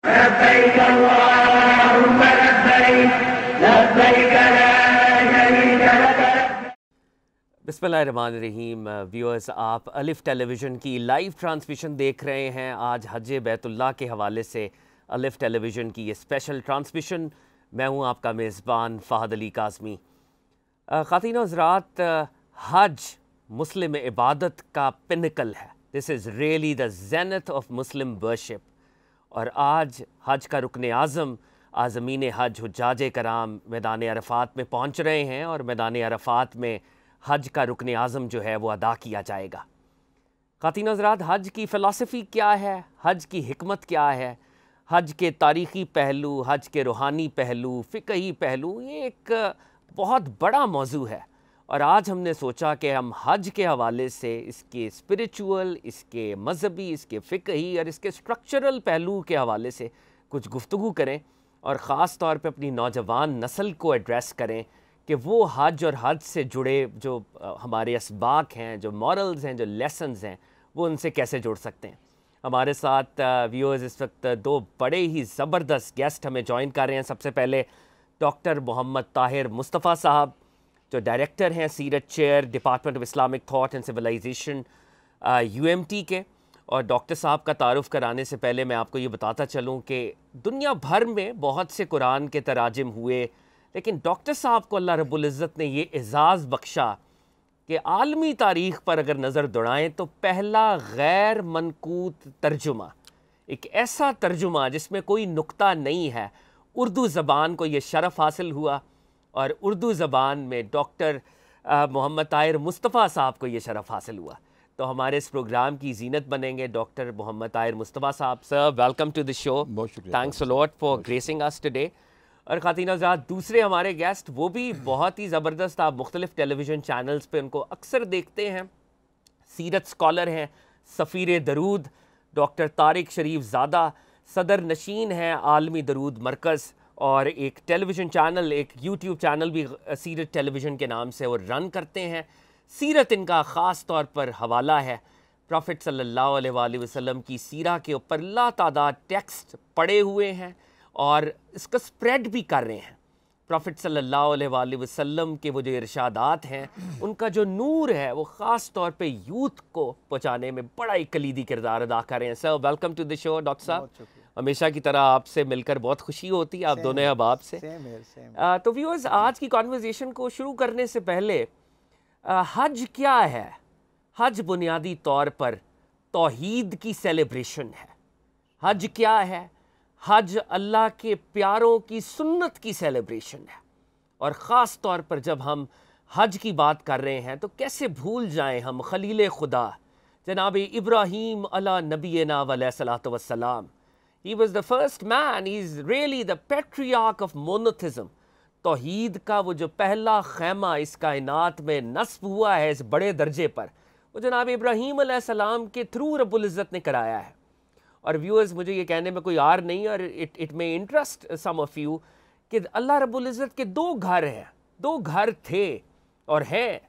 लब्बैक अल्लाहुम्मा लब्बैक लब्बैक ला शरीक लक। बिस्मिल्लाहिर्रहमानिर्रहीम। व्यूअर्स, आप अलिफ टेलीविज़न की लाइव ट्रांसमिशन देख रहे हैं। आज हज बैतुल्लाह के हवाले से अलिफ टेलीविज़न की ये स्पेशल ट्रांसमिशन। मैं हूं आपका मेज़बान फ़हद अली काज़मी। ख़ातीन और हज़रात, हज मुस्लिम इबादत का पिनकल है। This is really the zenith of Muslim worship. और आज हज का रुकन आज़म आज़मीन हज हुज्जाज कराम मैदान अरफ़ात में पहुँच रहे हैं और मैदान अरफ़ात में हज का रुकन आज़म जो है वो अदा किया जाएगा। ख़ातीन हज़रात, हज की फ़िलासफ़ी क्या है, हज की हिकमत क्या है, हज के तारीख़ी पहलू, हज के रूहानी पहलू, फ़िक़ही पहलू, ये एक बहुत बड़ा मौजू है। और आज हमने सोचा कि हम हज के हवाले से इसके स्पिरिचुअल, इसके मज़हबी, इसके फ़िक़ही और इसके स्ट्रक्चरल पहलू के हवाले से कुछ गुफ्तगू करें और ख़ास तौर पे अपनी नौजवान नस्ल को एड्रेस करें कि वो हज और हज से जुड़े जो हमारे असबाक हैं, जो मॉरल्स हैं, जो लेसन्स हैं, वो उनसे कैसे जुड़ सकते हैं। हमारे साथ व्यूअर्स इस वक्त दो बड़े ही ज़बरदस्त गेस्ट हमें ज्वाइन कर रहे हैं। सबसे पहले डॉक्टर मोहम्मद ताहिर मुस्तफ़ा साहब, जो डायरेक्टर हैं सीरत chair department of Islamic thought and civilization UMT के। और डॉक्टर साहब का तारुफ़ कराने से पहले मैं आपको ये बताता चलूँ कि दुनिया भर में बहुत से कुरान के तराजिम हुए, लेकिन डॉक्टर साहब को अल्लाह रब्बुल इज़्ज़त ने ये एज़ाज़ बख्शा कि आलमी तारीख़ पर अगर नज़र दौड़ाएँ तो पहला गैर मनकूत तर्जुमा, एक ऐसा तर्जुमा जिसमें कोई नुक्ता नहीं है, उर्दू ज़बान को ये शरफ़ हासिल हुआ। और उर्दू ज़बान में डॉक्टर मोहम्मद ताहिर मुस्तफ़ा साहब को ये शरफ़ हासिल हुआ। तो हमारे इस प्रोग्राम की ज़ीनत बनेंगे डॉक्टर मोहम्मद ताहिर मुस्तफ़ा साहब। Sir, welcome to the show. बहुत शुक्रिया। Thanks a lot for gracing us today. और ख़ातीन हज़रात, दूसरे हमारे गेस्ट वो भी बहुत ही ज़बरदस्त, आप मुख्तलिफ़ टेलीविज़न चैनल्स पे उनको अक्सर देखते हैं। सीरत स्कॉलर हैं, सफ़ीर दरूद डॉक्टर तारिक शरीफ ज़ादा, सदर नशीन हैं आलमी दरूद मरकज़, और एक टेलीविज़न चैनल, एक YouTube चैनल भी सीरत टेलीविज़न के नाम से वो रन करते हैं। सीरत इनका ख़ास तौर पर हवाला है। प्रॉफिट सल्लल्लाहु अलैहि वसल्लम की सीरा के ऊपर लातादाद टेक्स्ट पड़े हुए हैं और इसका स्प्रेड भी कर रहे हैं। प्रॉफिट सल्लल्लाहु अलैहि वसल्लम के वो जो इरशादात हैं, उनका जो नूर है वो ख़ास तौर पे यूथ को पहुँचाने में बड़ा ही कलीदी किरदार अदा कर रहे हैं। Sir, welcome to the show. Doctor साहब, हमेशा की तरह आपसे मिलकर बहुत खुशी होती है, आप दोनों अहबाब से। तो व्यूअर्स, आज की कॉन्वर्जेसन को शुरू करने से पहले हज क्या है? हज बुनियादी तौर पर तौहीद की सेलिब्रेशन है। हज क्या है? हज अल्लाह के प्यारों की सुन्नत की सेलिब्रेशन है। और ख़ास तौर पर जब हम हज की बात कर रहे हैं तो कैसे भूल जाएं हम खलील खुदा जनाब इब्राहीम अला नबीना वलैहिस्सलातु वस्सलाम। He was the first man, he is really the patriarch of monotheism। तौहीद का वो जो पहला खैमा इस कायनात में नस्ब हुआ है इस बड़े दर्जे पर, वो जनाब इब्राहीम अलैहिस्सलाम के थ्रू रब्बुल इज़्ज़त ने कराया है। और व्यूअर्स, मुझे ये कहने में कोई आर नहीं, और इट में इंटरेस्ट सम ऑफ यू कि अल्लाह रब्बुल इज़्ज़त के दो घर हैं, दो घर थे और हैं।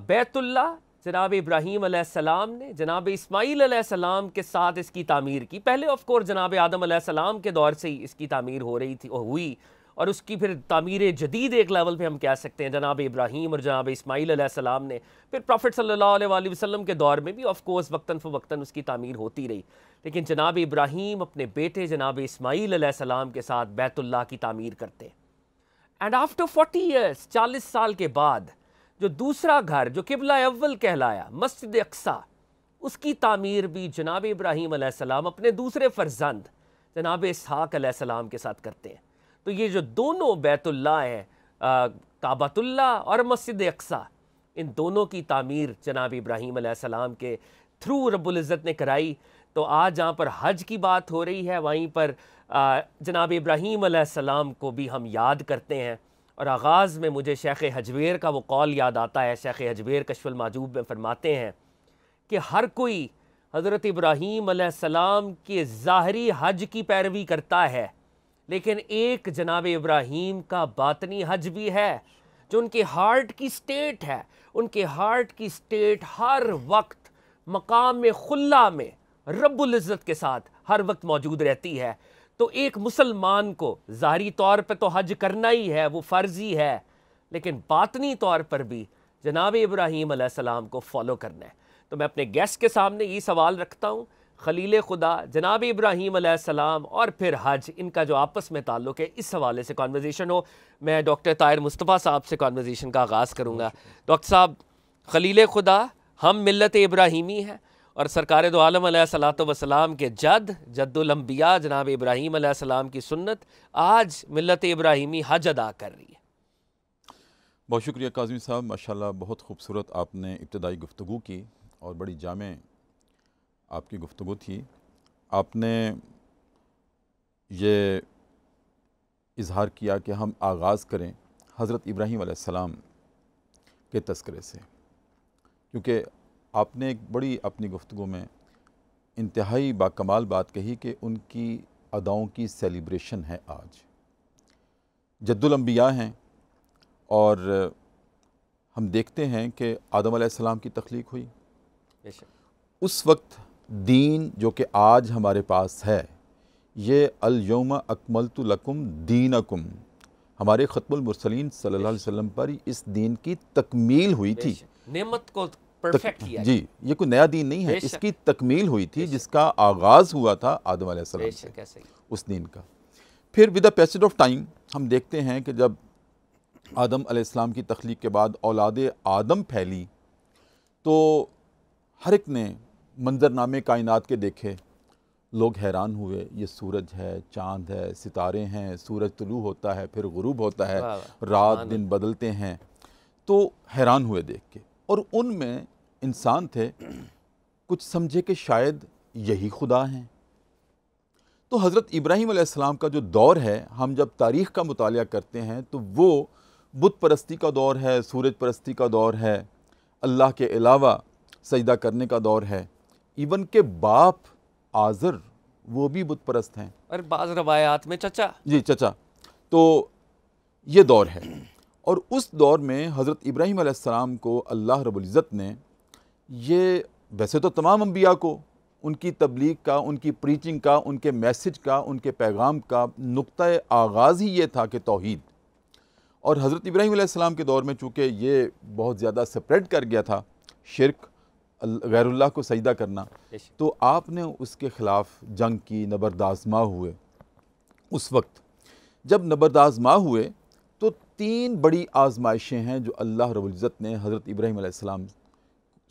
बैतुल्लाह जनाब इब्राहीम अलैहिस्सलाम ने जनाब इस्माईल अलैहिस्सलाम के साथ इसकी तामीर की। पहले ऑफ कोर्स जनाब आदम अलैहिस्सलाम के दौर से ही इसकी तामीर हो रही थी और हुई, और उसकी फिर तामीर जदीद एक लेवल पे हम कह सकते हैं जनाब इब्राहीम और जनाब इस्माईल अलैहिस्सलाम ने। फिर प्रॉफिट सल्लल्लाहु अलैहि वसल्लम के दौर में भी ऑफ कोर्स वक्तन फ़वक्तन उसकी तामीर होती रही, लेकिन जनाब इब्राहीम अपने बेटे जनाब इस्माईल अलैहिस्सलाम के साथ बैतुल्लाह की तामीर करते। एंड आफ्टर 40 ईयर्स, 40 साल के बाद, जो दूसरा घर जो किबला अव्वल कहलाया मस्जिद अक्सा, उसकी तामीर भी जनाब इब्राहीम अलैहिस्सलाम अपने दूसरे फर्जंद जनाब इसहाक अलैहिस्सलाम के साथ करते हैं। तो ये जो दोनों बैतुल्लाह हैं, काबतुल्लाह और मस्जिद अक्सा, इन दोनों की तामीर जनाब इब्राहीम अलैहिस्सलाम के थ्रू रब्बुल इज़्ज़त ने कराई। तो आज जहाँ पर हज की बात हो रही है, वहीं पर जनाब इब्राहीम अलैहिस्सलाम को भी हम याद करते हैं। और आगाज़ में मुझे शेख हजवेर का वो कौल याद आता है। शेख हजवेर कश्फुल माजूब में फरमाते हैं कि हर कोई हज़रत इब्राहीम अलैहिस्सलाम के ज़ाहरी हज की पैरवी करता है, लेकिन एक जनाब इब्राहीम का बातनी हज भी है, जो उनके हार्ट की स्टेट है। उनके हार्ट की स्टेट हर वक्त मकाम में खुल्ला में रब्बुल इज़्ज़त के साथ हर वक्त मौजूद रहती है। तो एक मुसलमान को ज़ाहिरी तौर पर तो हज करना ही है, वो फ़र्ज़ ही है, लेकिन बातनी तौर पर भी जनाब इब्राहीम अलैहिस्सलाम को फॉलो करना है। तो मैं अपने गेस्ट के सामने ये सवाल रखता हूँ, खलील खुदा जनाब इब्राहीम अलैहिस्सलाम और फिर हज, इनका जो आपस में ताल्लुक़ है, इस हवाले से कॉन्वर्जेसन हो। मैं डॉक्टर ताहिर मुस्तफ़ा साहब से कॉन्वर्जेसन का आगाज़ करूँगा। डॉक्टर साहब, खलील खुदा, हम मिल्लत इब्राहीमी हैं और सरकार दो आलम अलैहिस्सलातु वस्सलाम के जद्दुल अंबिया जनाब इब्राहीम अलैहिस्सलाम की सुन्नत आज मिल्लत इब्राहीमी हज अदा कर रही है। बहुत शुक्रिया काज़मी साहब, माशाल्लाह बहुत खूबसूरत आपने इब्तदाई गुफ्तगू की और बड़ी जामे आपकी गुफ्तगू थी। आपने ये इजहार किया कि हम आगाज़ करें हज़रत इब्राहीम अलैहिस्सलाम के तज़किरे से, क्योंकि आपने एक बड़ी अपनी गुफ्तगू में इंतहाई बाकमाल बात कही कि उनकी अदाओं की सेलिब्रेशन है आज। जद्दुल अंबिया हैं और हम देखते हैं कि आदम अलैहिस्सलाम की तख्लीक हुई, उस वक्त दीन जो कि आज हमारे पास है, ये अल यौम अकमलतु लकुम दीनकुम, हमारे ख़त्मुल मुरसलीन सल्लल्लाहु अलैहि वसल्लम पर इस दीन की तकमील हुई थी। नेमत को परफेक्ट किया जी, ये कोई नया दीन नहीं है, इसकी तकमील हुई थी, जिसका आगाज़ हुआ था आदम अलैहिस्सलाम से, उस दीन का। फिर with the passage of time हम देखते हैं कि जब आदम अलैहिस्सलाम की तख्लीक के बाद औलादे आदम फैली तो हर एक ने मंजरनामे कायनात के देखे, लोग हैरान हुए, ये सूरज है, चाँद है, सितारे हैं, सूरज तुलू होता है फिर गुरूब होता है, रात दिन बदलते हैं, तो हैरान हुए देख के। और उनमें इंसान थे, कुछ समझे कि शायद यही खुदा हैं। तो हज़रत इब्राहीम अलैहिस्सलाम का जो दौर है, हम जब तारीख़ का मुतालिया करते हैं तो वो बुत परस्ती का दौर है, सूरज परस्ती का दौर है, अल्लाह के अलावा सजदा करने का दौर है। इवन के बाप आज़र वो भी बुत परस्त हैं, और बाज़ रवायात में चचा, जी चचा। तो ये दौर है और उस दौर में हज़रत इब्राहीम अलैहिस्सलाम को अल्लाह रब्बुल इज़्ज़त ने, ये वैसे तो तमाम अंबिया को उनकी तबलीग का, उनकी प्रीचिंग का, उनके मैसेज का, उनके पैगाम का नुक्ता आगाज़ ही ये था कि तौहीद। और हज़रत इब्राहीम अलैहिस्सलाम के दौर में चूँकि ये बहुत ज़्यादा स्प्रेड कर गया था, शिर्क, गैरुल्लाह को सजदा करना, तो आपने उसके ख़िलाफ़ जंग की, नबरदाज़मा हुए। उस वक्त जब नबरदाज़मा हुए तो 3 बड़ी आजमाइशें हैं जो अल्लाह रब्बुल इज़्ज़त ने हज़रत इब्राहीम अलैहिस्सलाम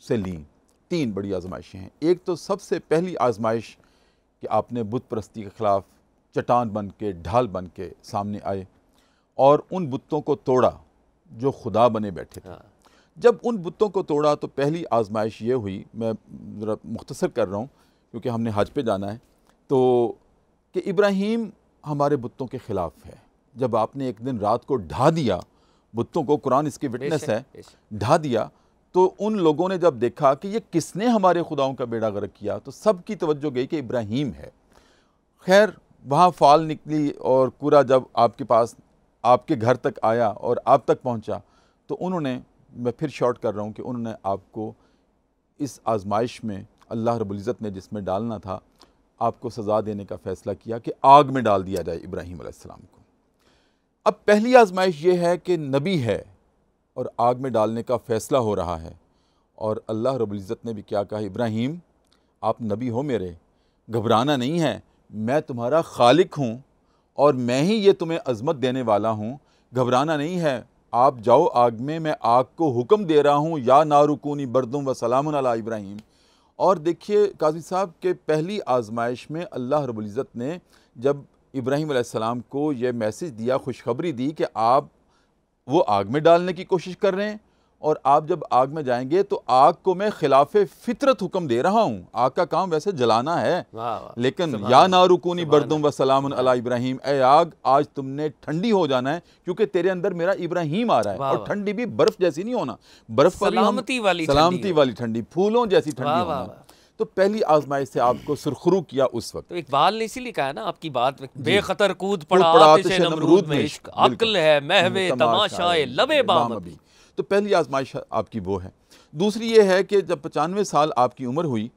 से ली। 3 बड़ी आजमाइशें हैं। एक तो सबसे पहली आजमाइश कि आपने बुत परस्ती के ख़िलाफ़ चट्टान बन के, ढाल बन के सामने आए और उन बुतों को तोड़ा जो खुदा बने बैठे थे। जब उन बुतों को तोड़ा तो पहली आजमाइश ये हुई, मैं ज़रा मुख्तसर कर रहा हूँ क्योंकि हमने हज पे जाना है, तो कि इब्राहीम हमारे बुतों के ख़िलाफ़ है। जब आपने एक दिन रात को ढा दिया बुतों को, कुरान इसकी विटनेस है, ढा दिया, तो उन लोगों ने जब देखा कि ये किसने हमारे खुदाओं का बेड़ा गर्क किया, तो सबकी तवज्जो गई कि इब्राहीम है। खैर वहाँ फाल निकली और कूड़ा जब आपके पास, आपके घर तक आया और आप तक पहुँचा, तो उन्होंने, मैं फिर शॉर्ट कर रहा हूँ, कि उन्होंने आपको इस आजमाइश में अल्लाह रब्बुल इज़्ज़त ने जिसमें डालना था, आपको सज़ा देने का फ़ैसला किया कि आग में डाल दिया जाए इब्राहीम अलैहिस्सलाम को। अब पहली आजमाइश ये है कि नबी है और आग में डालने का फ़ैसला हो रहा है, और अल्लाह रब्बुल इज़्ज़त ने भी क्या कहा, इब्राहीम आप नबी हो मेरे, घबराना नहीं है, मैं तुम्हारा खालिक हूँ और मैं ही ये तुम्हें अज़मत देने वाला हूँ, घबराना नहीं है, आप जाओ आग में, मैं आग को हुक्म दे रहा हूँ, या नारुकूनी बरदुम व सलामुन अला इब्राहीम। और देखिए काज़ी साहब के पहली आजमाइश में अल्लाह रब्बुल इज़्ज़त ने जब इब्राहीम अलैहिस्सलाम को ये मैसेज दिया, खुशखबरी दी कि आप वो आग में डालने की कोशिश कर रहे हैं और आप जब आग में जाएंगे तो आग को मैं खिलाफे फितरत हुक्म दे रहा हूँ। आग का काम वैसे जलाना है, लेकिन या नारुकूनी बरदुम व सलामुन अला इब्राहीम, ए आग आज तुमने ठंडी हो जाना है क्योंकि तेरे अंदर मेरा इब्राहीम आ रहा है। और ठंडी भी बर्फ जैसी नहीं होना, बर्फ सलामती वाली ठंडी, फूलों जैसी ठंडी होना। तो पहली आजमाइश से आपको सुरखरू किया उस वक्त। तो इकबाल ने इसीलिए कहा ना आपकी बात में, बेखतर कूद पड़ा आतिश नमरूद में इश्क, अक्ल है महवे तमाशाए लबे बामबी। तो पहली आजमाइश आपकी वो है। दूसरी ये है कि जब 95 साल आपकी उम्र हुई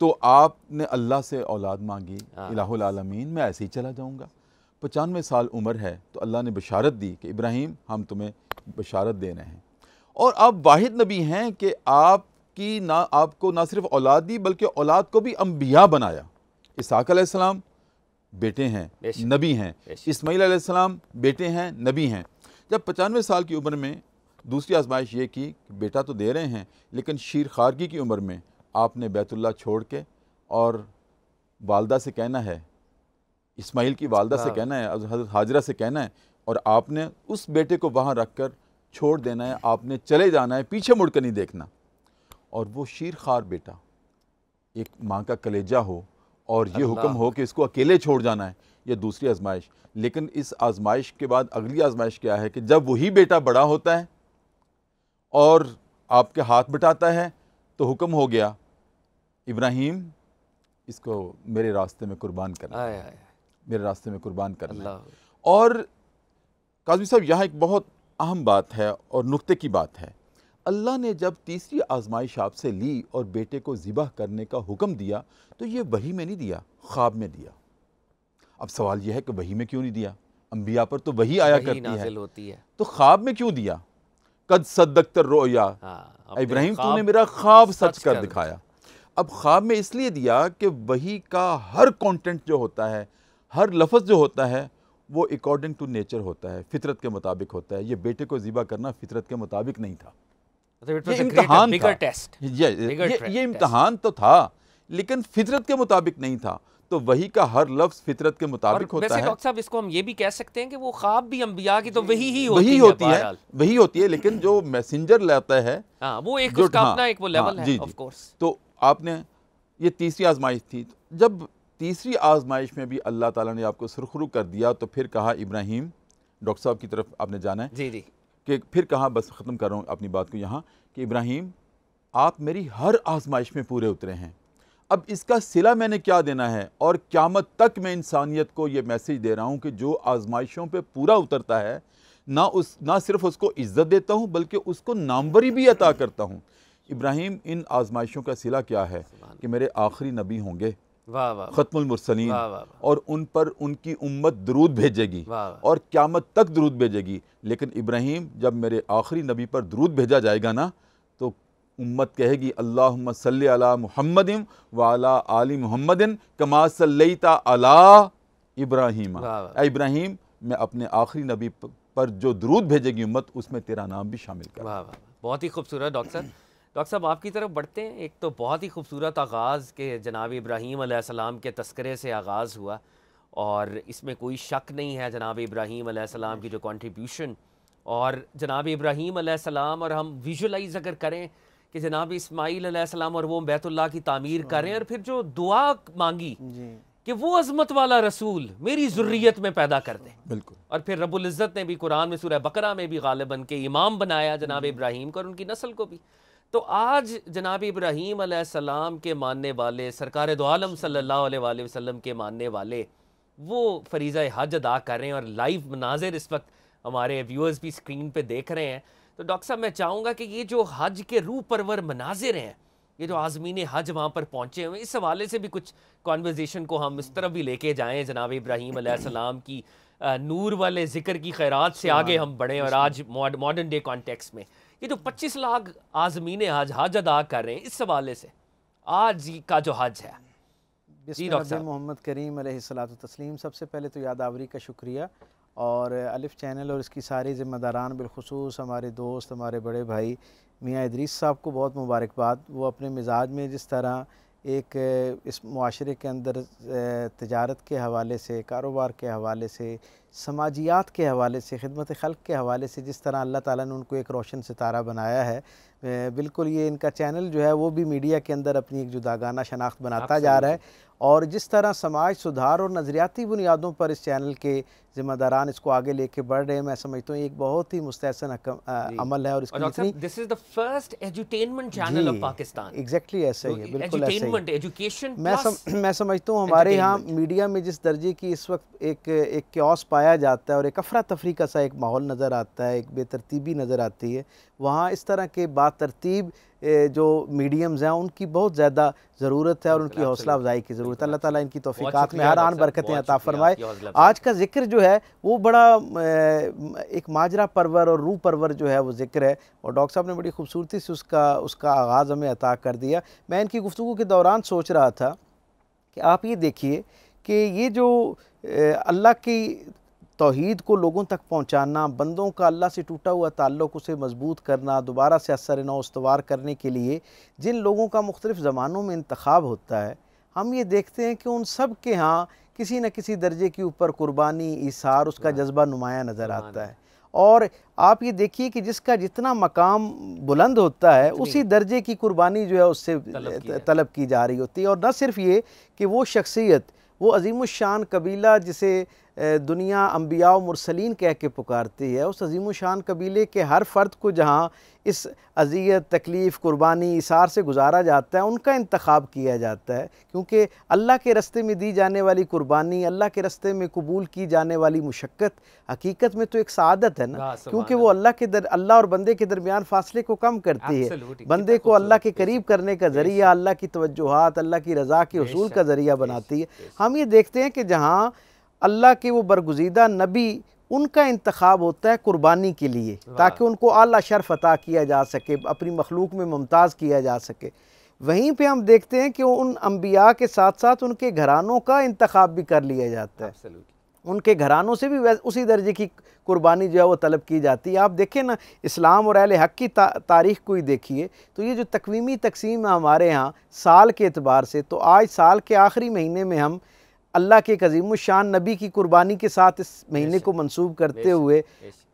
तो आपने अल्लाह से औलाद मांगी, इलाहुल आलमीन मैं ऐसे ही चला जाऊँगा। 95 साल उम्र है तो अल्लाह ने बशारत दी कि इब्राहीम हम तुम्हें बशारत दे रहे हैं, और आप वाहिद नबी हैं कि आपको ना सिर्फ औलाद दी बल्कि औलाद को भी अंबिया बनाया। इसहाक अलैहिस्सलाम बेटे हैं, नबी हैं, इस्माईल अलैहिस्सलाम बेटे हैं, नबी हैं। जब 95 साल की उम्र में दूसरी आजमाइश ये की कि बेटा तो दे रहे हैं, लेकिन शीर खारगी की उम्र में आपने बैतुल्लाह छोड़ के और वालदा से कहना है, इस्माईल की वालदा से कहना है, हज़रत हाजरा से कहना है, और आपने उस बेटे को वहाँ रख कर छोड़ देना है, आपने चले जाना है, पीछे मुड़ कर नहीं देखना। और वो शीर खार बेटा एक माँ का कलेजा हो और ये हुक्म हो कि इसको अकेले छोड़ जाना है, ये दूसरी आजमाइश। लेकिन इस आजमाइश के बाद अगली आजमाइश क्या है कि जब वही बेटा बड़ा होता है और आपके हाथ बटाता है तो हुक्म हो गया, इब्राहीम इसको मेरे रास्ते में कुर्बान करना, मेरे रास्ते में कुर्बान करना। और काज़मी साहब यहाँ एक बहुत अहम बात है और नुक्ते की बात है, अल्लाह ने जब तीसरी आजमाइश आपसे ली और बेटे को ज़िबह करने का हुक्म दिया तो ये वही में नहीं दिया, ख्वाब में दिया। अब सवाल यह है कि वही में क्यों नहीं दिया, अंबिया पर तो वही आया करती है, तो ख्वाब में क्यों दिया? कद सद्दक़्त रोया, इब्राहीम तूने मेरा ख्वाब सच कर दिखाया। अब ख्वाब में इसलिए दिया कि वही का हर कंटेंट जो होता है, हर लफ्ज़ जो होता है वो अकॉर्डिंग टू नेचर होता है, फितरत के मुताबिक होता है। ये बेटे को ज़िबा करना फितरत के मुताबिक नहीं था, ये इम्तिहान था, ये इम्तिहान तो था लेकिन फितरत के मुताबिक नहीं था। तो वही का हर लफ्ज़ फितरत के मुताबिक होता है। डॉक्टर साहब इसको हम ये भी कह सकते हैं कि वो ख्वाब भी अंबिया की तो वही होती है, लेकिन जो मैसेंजर लाता है वो एक उसका अपना एक वो लेवल है ऑफ कोर्स। तो आपने ये तीसरी आजमाइश थी, जब तीसरी आजमाइश में भी अल्लाह ताला ने आपको सुरखरू कर दिया तो फिर कहा इब्राहीम, डॉक्टर साहब की तरफ आपने जाना है जी कि फिर कहा, बस ख़त्म कर रहा हूँ अपनी बात को यहाँ, कि इब्राहीम आप मेरी हर आजमाइश में पूरे उतरे हैं, अब इसका सिला मैंने क्या देना है। और क़यामत तक मैं इंसानियत को ये मैसेज दे रहा हूँ कि जो आजमाइशों पे पूरा उतरता है ना सिर्फ उसको इज़्ज़त देता हूँ बल्कि उसको नामवरी भी अता करता हूँ। इब्राहीम इन आजमाइशों का सिला क्या है कि मेरे आखिरी नबी होंगे, ख़त्मुल मुरसलीन, और उन पर उनकी उम्मत दरूद भेजेगी और क़यामत तक दरूद भेजेगी। लेकिन इब्राहीम जब मेरे आखिरी नबी पर दरूद भेजा जाएगा ना तो उम्मत कहेगी अल्लाहुम्मा सल्ली अला मुहम्मदिन व अला आलि मुहम्मदिन कमा सल्लैता अला इब्राहीम। इब्राहीम मैं अपने आखिरी नबी पर जो दरूद भेजेगी उम्मत उसमें तेरा नाम भी शामिल कर। बहुत ही खूबसूरत डॉक्टर साहब आपकी तरफ बढ़ते हैं। एक तो बहुत ही खूबसूरत आगाज़ के जनाब इब्राहीम अलैहिस्सलाम के तस्करे से आगाज़ हुआ और इसमें कोई शक नहीं है जनाब इब्राहीम अलैहिस्सलाम की जो कंट्रीब्यूशन, और जनाब इब्राहीम अलैहिस्सलाम, और हम विजुलाइज अगर करें कि जनाब इस्माईल अलैहिस्सलाम और वो बैतुल्लाह की तामीर करें और फिर जो दुआ मांगी कि वो अज़मत वाला रसूल मेरी ज़ुर्रियत में पैदा कर दे, बिल्कुल, और फिर रब्बुल इज़्ज़त ने भी कुरान में सूरह बकरा में भी गालिबन के इमाम बनाया जनाब इब्राहीम को और उनकी नस्ल को भी। तो आज जनाब इब्राहीम अलैहिस्सलाम के मानने वाले, सरकार दो आलम सल्लल्लाहु अलैहि वसल्लम के मानने वाले, वो फरीज़ा हज अदा कर रहे हैं और लाइव मनाजिर इस वक्त हमारे व्यूअर्स भी स्क्रीन पे देख रहे हैं। तो डॉक्टर साहब मैं चाहूँगा कि ये जो हज के रूह परवर मनाजिर हैं, ये जो आज़मीन हज वहाँ पर पहुँचे हुए, इस हवाले से भी कुछ कॉन्वर्जेसन को हम इस तरफ भी लेके जाएँ, जनाब इब्राहीम अलैहिस्सलाम की नूर वाले ज़िक्र की खैरात से आगे हम बढ़ें और आज मॉडर्न डे कॉन्टेक्स्ट में ये जो 25 लाख आज़मीन हज अदा कर रहे हैं, इस हवाले से आज का जो हज है। जी डॉक्टर साहब। मोहम्मद करीम अलैहिस्सलातु तस्लीम, सबसे पहले तो यादावरी का शुक्रिया, और अलिफ चैनल और इसकी सारी ज़िम्मेदारान बिलखुसूस हमारे दोस्त, हमारे बड़े भाई मियाँ इदरीस साहब को बहुत मुबारकबाद। वो अपने मिजाज में जिस तरह एक इस मुआशरे के अंदर तिजारत के हवाले से, कारोबार के हवाले से, समाजियात के हवाले से, खिदमत खल्क़ के हवाले से जिस तरह अल्लाह ताला ने उनको एक रोशन सितारा बनाया है, बिल्कुल ये इनका चैनल जो है वो भी मीडिया के अंदर अपनी एक जुदागाना शनाख्त बनाता जा रहा है। और जिस तरह समाज सुधार और नज़रियाती बुनियादों पर इस चैनल के ज़िम्मेदारान इसको आगे लेके बढ़ रहे हैं, मैं समझता हूँ एक बहुत ही मुस्तहसन अमल है। और इसकी this is the first edutainment channel of Pakistan. Exactly ऐसा ही है, बिल्कुल ऐसा ही। एजुकेशन मैं समझता हूँ हमारे यहाँ मीडिया में जिस दर्जे की इस वक्त एक क्योस पाया जाता है और एक अफरा तफरी का सा एक माहौल नज़र आता है, एक बेतरतीबी नज़र आती है, वहाँ इस तरह के बातरतीब जो मीडियम्स हैं उनकी बहुत ज़्यादा ज़रूरत है और उनकी हौसला अफजाई की ज़रूरत है। अल्लाह ताला इनकी तौफीकात में हर आन बरकतें अता फरमाए। आज का ज़िक्र जो है वो बड़ा एक माजरा परवर और रूह परवर जो है वो ज़िक्र है, और डॉक्टर साहब ने बड़ी खूबसूरती से उसका आगाज़ हमें अता कर दिया। मैं इनकी गुफ्तगू के दौरान सोच रहा था कि आप ये देखिए कि ये जो अल्लाह की तौहीद को लोगों तक पहुँचाना, बंदों का अल्लाह से टूटा हुआ ताल्लुक़ उसे मजबूत करना, दोबारा से असर नौ उस्तवार करने के लिए जिन लोगों का मुख्तलिफ़ ज़मानों में इंतखाब होता है, हम ये देखते हैं कि उन सब के यहाँ किसी न किसी दर्जे के ऊपर कुर्बानी, ईसार, उसका जज्बा नुमाया नज़र आता है। और आप ये देखिए कि जिसका जितना मकाम बुलंद होता है उसी दर्जे की कुर्बानी जो है उससे तलब की जा रही होती है। और न सिर्फ ये कि वो शख्सियत, वो अज़ीमुश्शान कबीला जिसे दुनिया अंबिया और मुरसलीन कह के पुकारती है, उस अज़ीमुश्शान कबीले के हर फ़र्द को जहाँ इस अज़ियत, तकलीफ़, कुर्बानी, इसार से गुजारा जाता है, उनका इंतखाब किया जाता है। क्योंकि अल्लाह के रस्ते में दी जाने वाली कुर्बानी, अल्लाह के रस्ते में कबूल की जाने वाली मुशक्क़त हकीकत में तो एक सआदत है ना, क्योंकि वो अल्लाह और बंदे के दरमियान फ़ासले को कम करती है, बंदे को अल्लाह के करीब करने का ज़रिया, अल्लाह की तवज्जुहात, अल्लाह की रज़ा के हुसूल का ज़रिया बनाती है। हम ये देखते हैं कि जहाँ अल्लाह के वो बरगुज़ीदा नबी, उनका इंतखाब होता है कुर्बानी के लिए, ताकि उनको आला शर्फ अता किया जा सके, अपनी मखलूक में मुमताज़ किया जा सके। वहीं पे हम देखते हैं कि उन अंबिया के साथ साथ उनके घरानों का इंतखाब भी कर लिया जाता है, उनके घरानों से भी उसी दर्जे की कुर्बानी जो है वो तलब की जाती है। आप देखें ना, इस्लाम और अहले हक़ की तारीख़ को ही देखिए तो ये जो तकवीमी तकसीम है हमारे यहाँ साल के एतबार से, तो आज साल के आखिरी महीने में हम अल्लाह के एक अज़ीमुश्शान नबी की कुर्बानी के साथ इस महीने को मंसूब करते हुए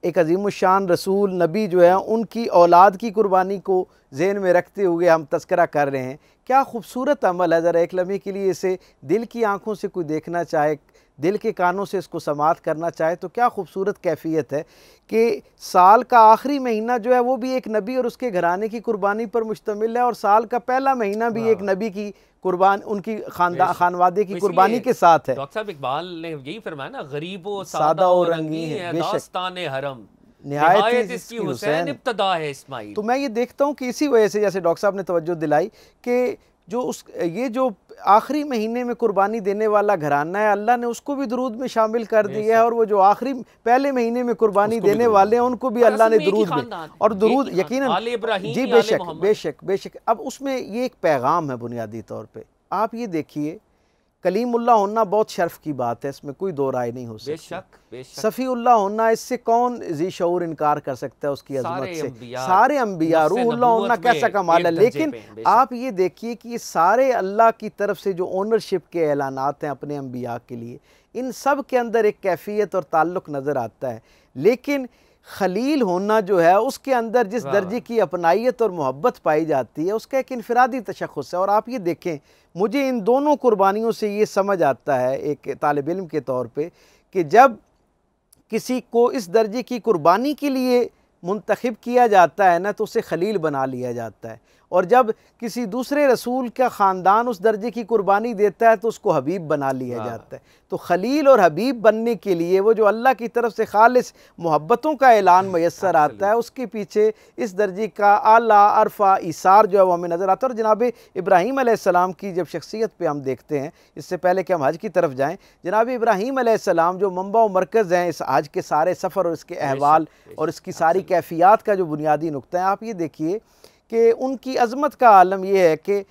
एक अज़ीमुश्शान रसूल नबी जो है उनकी औलाद की कुर्बानी को ज़हन में रखते हुए हम तज़किरा कर रहे हैं। क्या खूबसूरत अमल है, ज़रा एक लम्हे के लिए इसे दिल की आँखों से कोई देखना चाहे, दिल के कानों से इसको समात करना चाहे तो क्या खूबसूरत कैफियत है कि साल का आखिरी महीना जो है वो भी एक नबी और उसके घराने की कुर्बानी पर मुश्तमिल है, और साल का पहला महीना भी एक नबी की कुर्बान, उनकी खानवादे की कुर्बानी के साथ है। डॉक्टर साहब इकबाल ने यही फरमाया ना, गरीबो सादा और रंगीन है दास्ताने हरम, निहायत इसकी हुसैन इब्तदा है इस्माइल। तो मैं ये देखता हूँ कि इसी वजह से, जैसे डॉक्टर साहब ने तवज्जो दिलाई कि ये जो आखिरी महीने में कुर्बानी देने वाला घराना है, अल्लाह ने उसको भी दुरूद में शामिल कर दिया है, और वो जो आखिरी पहले महीने में कुर्बानी देने वाले हैं उनको भी अल्लाह ने दुरूद में, और दुरूद यकीनन जी बेशक। अब उसमें ये एक पैगाम है बुनियादी तौर पर। आप ये देखिए, कलीमुल्लाह होना बहुत शर्फ की बात है, इसमें कोई दो राय नहीं हो सकती। सफ़ीउल्लाह होना, इससे कौन जी शऊर इनकार कर सकता है उसकी अज़मत से। सारे अंबिया, रूहुल्लाह होना कैसा कमाल है। लेकिन आप ये देखिए कि ये सारे अल्लाह की तरफ से जो ओनरशिप के ऐलानात हैं अपने अंबिया के लिए, इन सब के अंदर एक कैफियत और ताल्लुक़ नज़र आता है। लेकिन खलील होना जो है उसके अंदर जिस दर्जे की अपनाइयत और मोहब्बत पाई जाती है उसका एक इनफरादी तशख़्ख़ुस है। और आप ये देखें, मुझे इन दोनों कुर्बानियों से ये समझ आता है एक तालिब इल्म के तौर पे कि जब किसी को इस दर्जे की कुर्बानी के लिए मुंतखब किया जाता है ना, तो उसे खलील बना लिया जाता है, और जब किसी दूसरे रसूल का ख़ानदान उस दर्जे की कुर्बानी देता है तो उसको हबीब बना लिया जाता है। तो खलील और हबीब बनने के लिए वो जो अल्लाह की तरफ से खालिस मोहब्बतों का ऐलान मैसर आता है, उसके पीछे इस दर्जे का आला अरफा इसार जो है वो हमें नज़र आता है। और जनाब इब्राहीम अलैहिस्सलाम की जब शख्सियत पे हम देखते हैं, इससे पहले कि हम हज की तरफ जाएँ, जनाब इब्राहीम अलैहिस्सलाम जो मंबा व मरकज़ हैं इस हज के सारे सफ़र और इसके अहवाल और इसकी सारी कैफियत का जो बुनियादी नुक्ता है, आप ये देखिए कि उनकी अज़मत का आलम यह है कि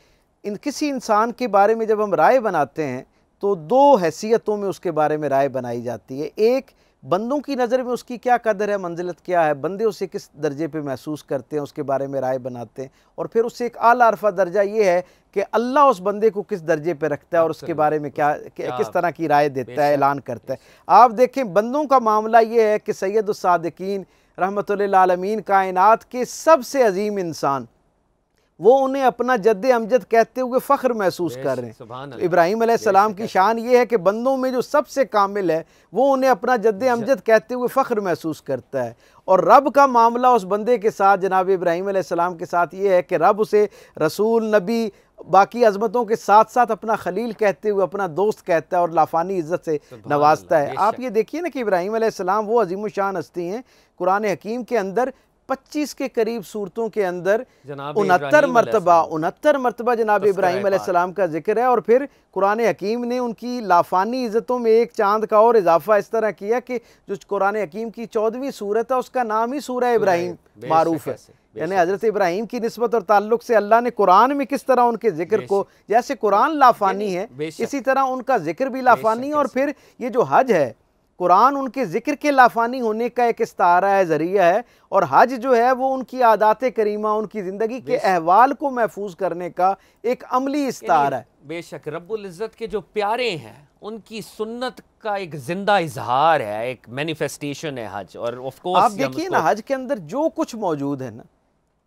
किसी इंसान के बारे में जब हम राय बनाते हैं तो दो हैसियतों में उसके बारे में राय बनाई जाती है। एक, बंदों की नज़र में उसकी क्या कदर है, मंजिलत क्या है, बंदे उसे किस दर्जे पे महसूस करते हैं, उसके बारे में राय बनाते हैं। और फिर उससे एक आला अरफा दर्जा ये है कि अल्लाह उस बंदे को किस दर्जे पे रखता है और उसके बारे में किस तरह की राय देता है, ऐलान करता है। आप देखें, बंदों का मामला ये है कि सैयदुस सादिकीन रहमतुल्लिल आलमीन, कायनात के सबसे अजीम इंसान, वो उन्हें अपना जद्द अमजद कहते हुए फ़ख्र महसूस कर रहे हैं। इब्राहीम अलैहिस्सलाम की शान ये है कि बंदों में जो सबसे कामिल है वो उन्हें अपना जद्द अमजद कहते हुए फ़ख्र महसूस करता है। और रब का मामला उस बंदे के साथ, जनाब इब्राहीम अलैहिस्सलाम के साथ ये है कि रब उसे रसूल, नबी, बाकी अज़मतों के साथ साथ अपना खलील कहते हुए अपना दोस्त कहता है और लाफानी इज़्ज़त से नवाजता है। आप ये देखिए ना कि इब्राहीम अलैहिस्सलाम वो अज़ीमुश्शान हस्ती हैं, कुरान हकीम के अंदर 25 के करीब सूरतों के अंदर जनाब 69 मरतबा जनाब इब्राहीम अलैहिस्सलाम का जिक्र है। और फिर कुरान हकीम ने उनकी लाफानी इज़्ज़तों में एक चांद का और इजाफा इस तरह किया कि जो कुरान हकीम की 14वीं सूरत है उसका नाम ही सूरह इब्राहीम मारूफ है। यानी हज़रत इब्राहीम की निस्बत और ताल्लुक से अल्लाह ने कुरान में किस तरह उनके जिक्र को, जैसे कुरान लाफानी है इसी तरह उनका जिक्र भी लाफानी है। और फिर ये जो हज है, कुरान उनके जिक्र के लाफानी होने का एक इस्तारा है, ज़रिया है। और हज जो है वो उनकी आदात करीमा, उनकी ज़िंदगी के अहवाल को महफूज करने का एक अमली इस्तारा है। बेशक रब्बुल इज़्ज़त के जो प्यारे हैं उनकी सुन्नत का एक जिंदा इजहार है, एक मैनिफेस्टेशन है हज। और ऑफ कोर्स आप देखिए ना, हज के अंदर जो कुछ मौजूद है ना,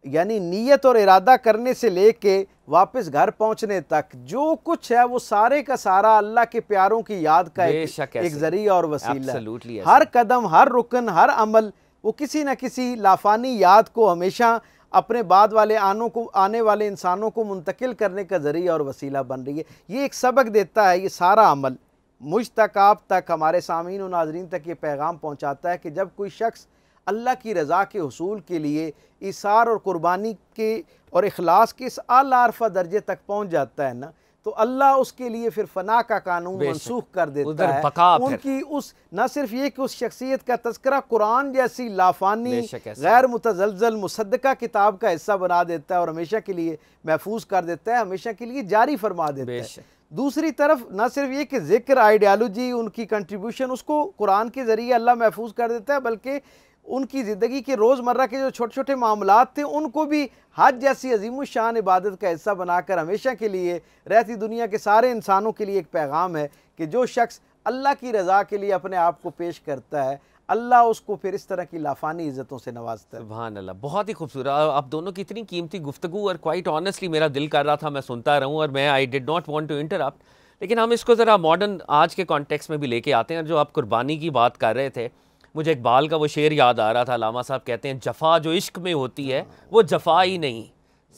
यानी नीयत और इरादा करने से लेके वापस घर पहुंचने तक जो कुछ है वो सारे का सारा अल्लाह के प्यारों की याद का एक जरिया और वसीला है। हर कदम, हर रुकन, हर अमल वो किसी न किसी लाफानी याद को हमेशा अपने बाद वाले आने वाले इंसानों को मुंतकिल करने का जरिया और वसीला बन रही है। ये एक सबक देता है, ये सारा अमल मुझ तक, आप तक, हमारे सामीन और नाजरीन तक ये पैगाम पहुँचाता है कि जब कोई शख्स अल्लाह की रज़ा के हुसूल के लिए इसार और कुर्बानी के और इखलास के इस आला अरफा दर्जे तक पहुंच जाता है ना, तो अल्लाह उसके लिए फिर फना का कानून मनसूख कर देता है। उनकी उस न सिर्फ ये कि उस शख्सियत का तज़किरा कुरान जैसी लाफानी गैर मुतज़लज़ल मुसद्दका किताब का हिस्सा बना देता है और हमेशा के लिए महफूज कर देता है, हमेशा के लिए जारी फरमा देता है। दूसरी तरफ न सिर्फ ये कि ज़िक्र, आइडियालॉजी, उनकी कंट्रीब्यूशन उसको कुरान के ज़रिए अल्लाह महफूज कर देता है, बल्कि उनकी ज़िंदगी के रोज़मर्रा के जो छोटे छोटे मामलात थे उनको भी हज जैसी अजीम शान इबादत का हिस्सा बनाकर हमेशा के लिए रहती दुनिया के सारे इंसानों के लिए एक पैगाम है कि जो शख्स अल्लाह की रज़ा के लिए अपने आप को पेश करता है, अल्लाह उसको फिर इस तरह की लाफानी इज़्ज़तों से नवाजता है। सुभान अल्लाह, बहुत ही खूबसूरत। आप दोनों की इतनी कीमती गुफ्तगू, और क्वाइट ऑनेस्टली मेरा दिल कर रहा था मैं सुनता रहूँ, और मैं I did not want to interrupt, लेकिन हम इसको ज़रा मॉडर्न आज के कॉन्टेक्स्ट में भी लेके आते हैं। जो आप कुर्बानी की बात कर रहे थे, मुझे इकबाल का वो शेर याद आ रहा था। लामा साहब कहते हैं, जफ़ा जो इश्क में होती है वो जफ़ा ही नहीं,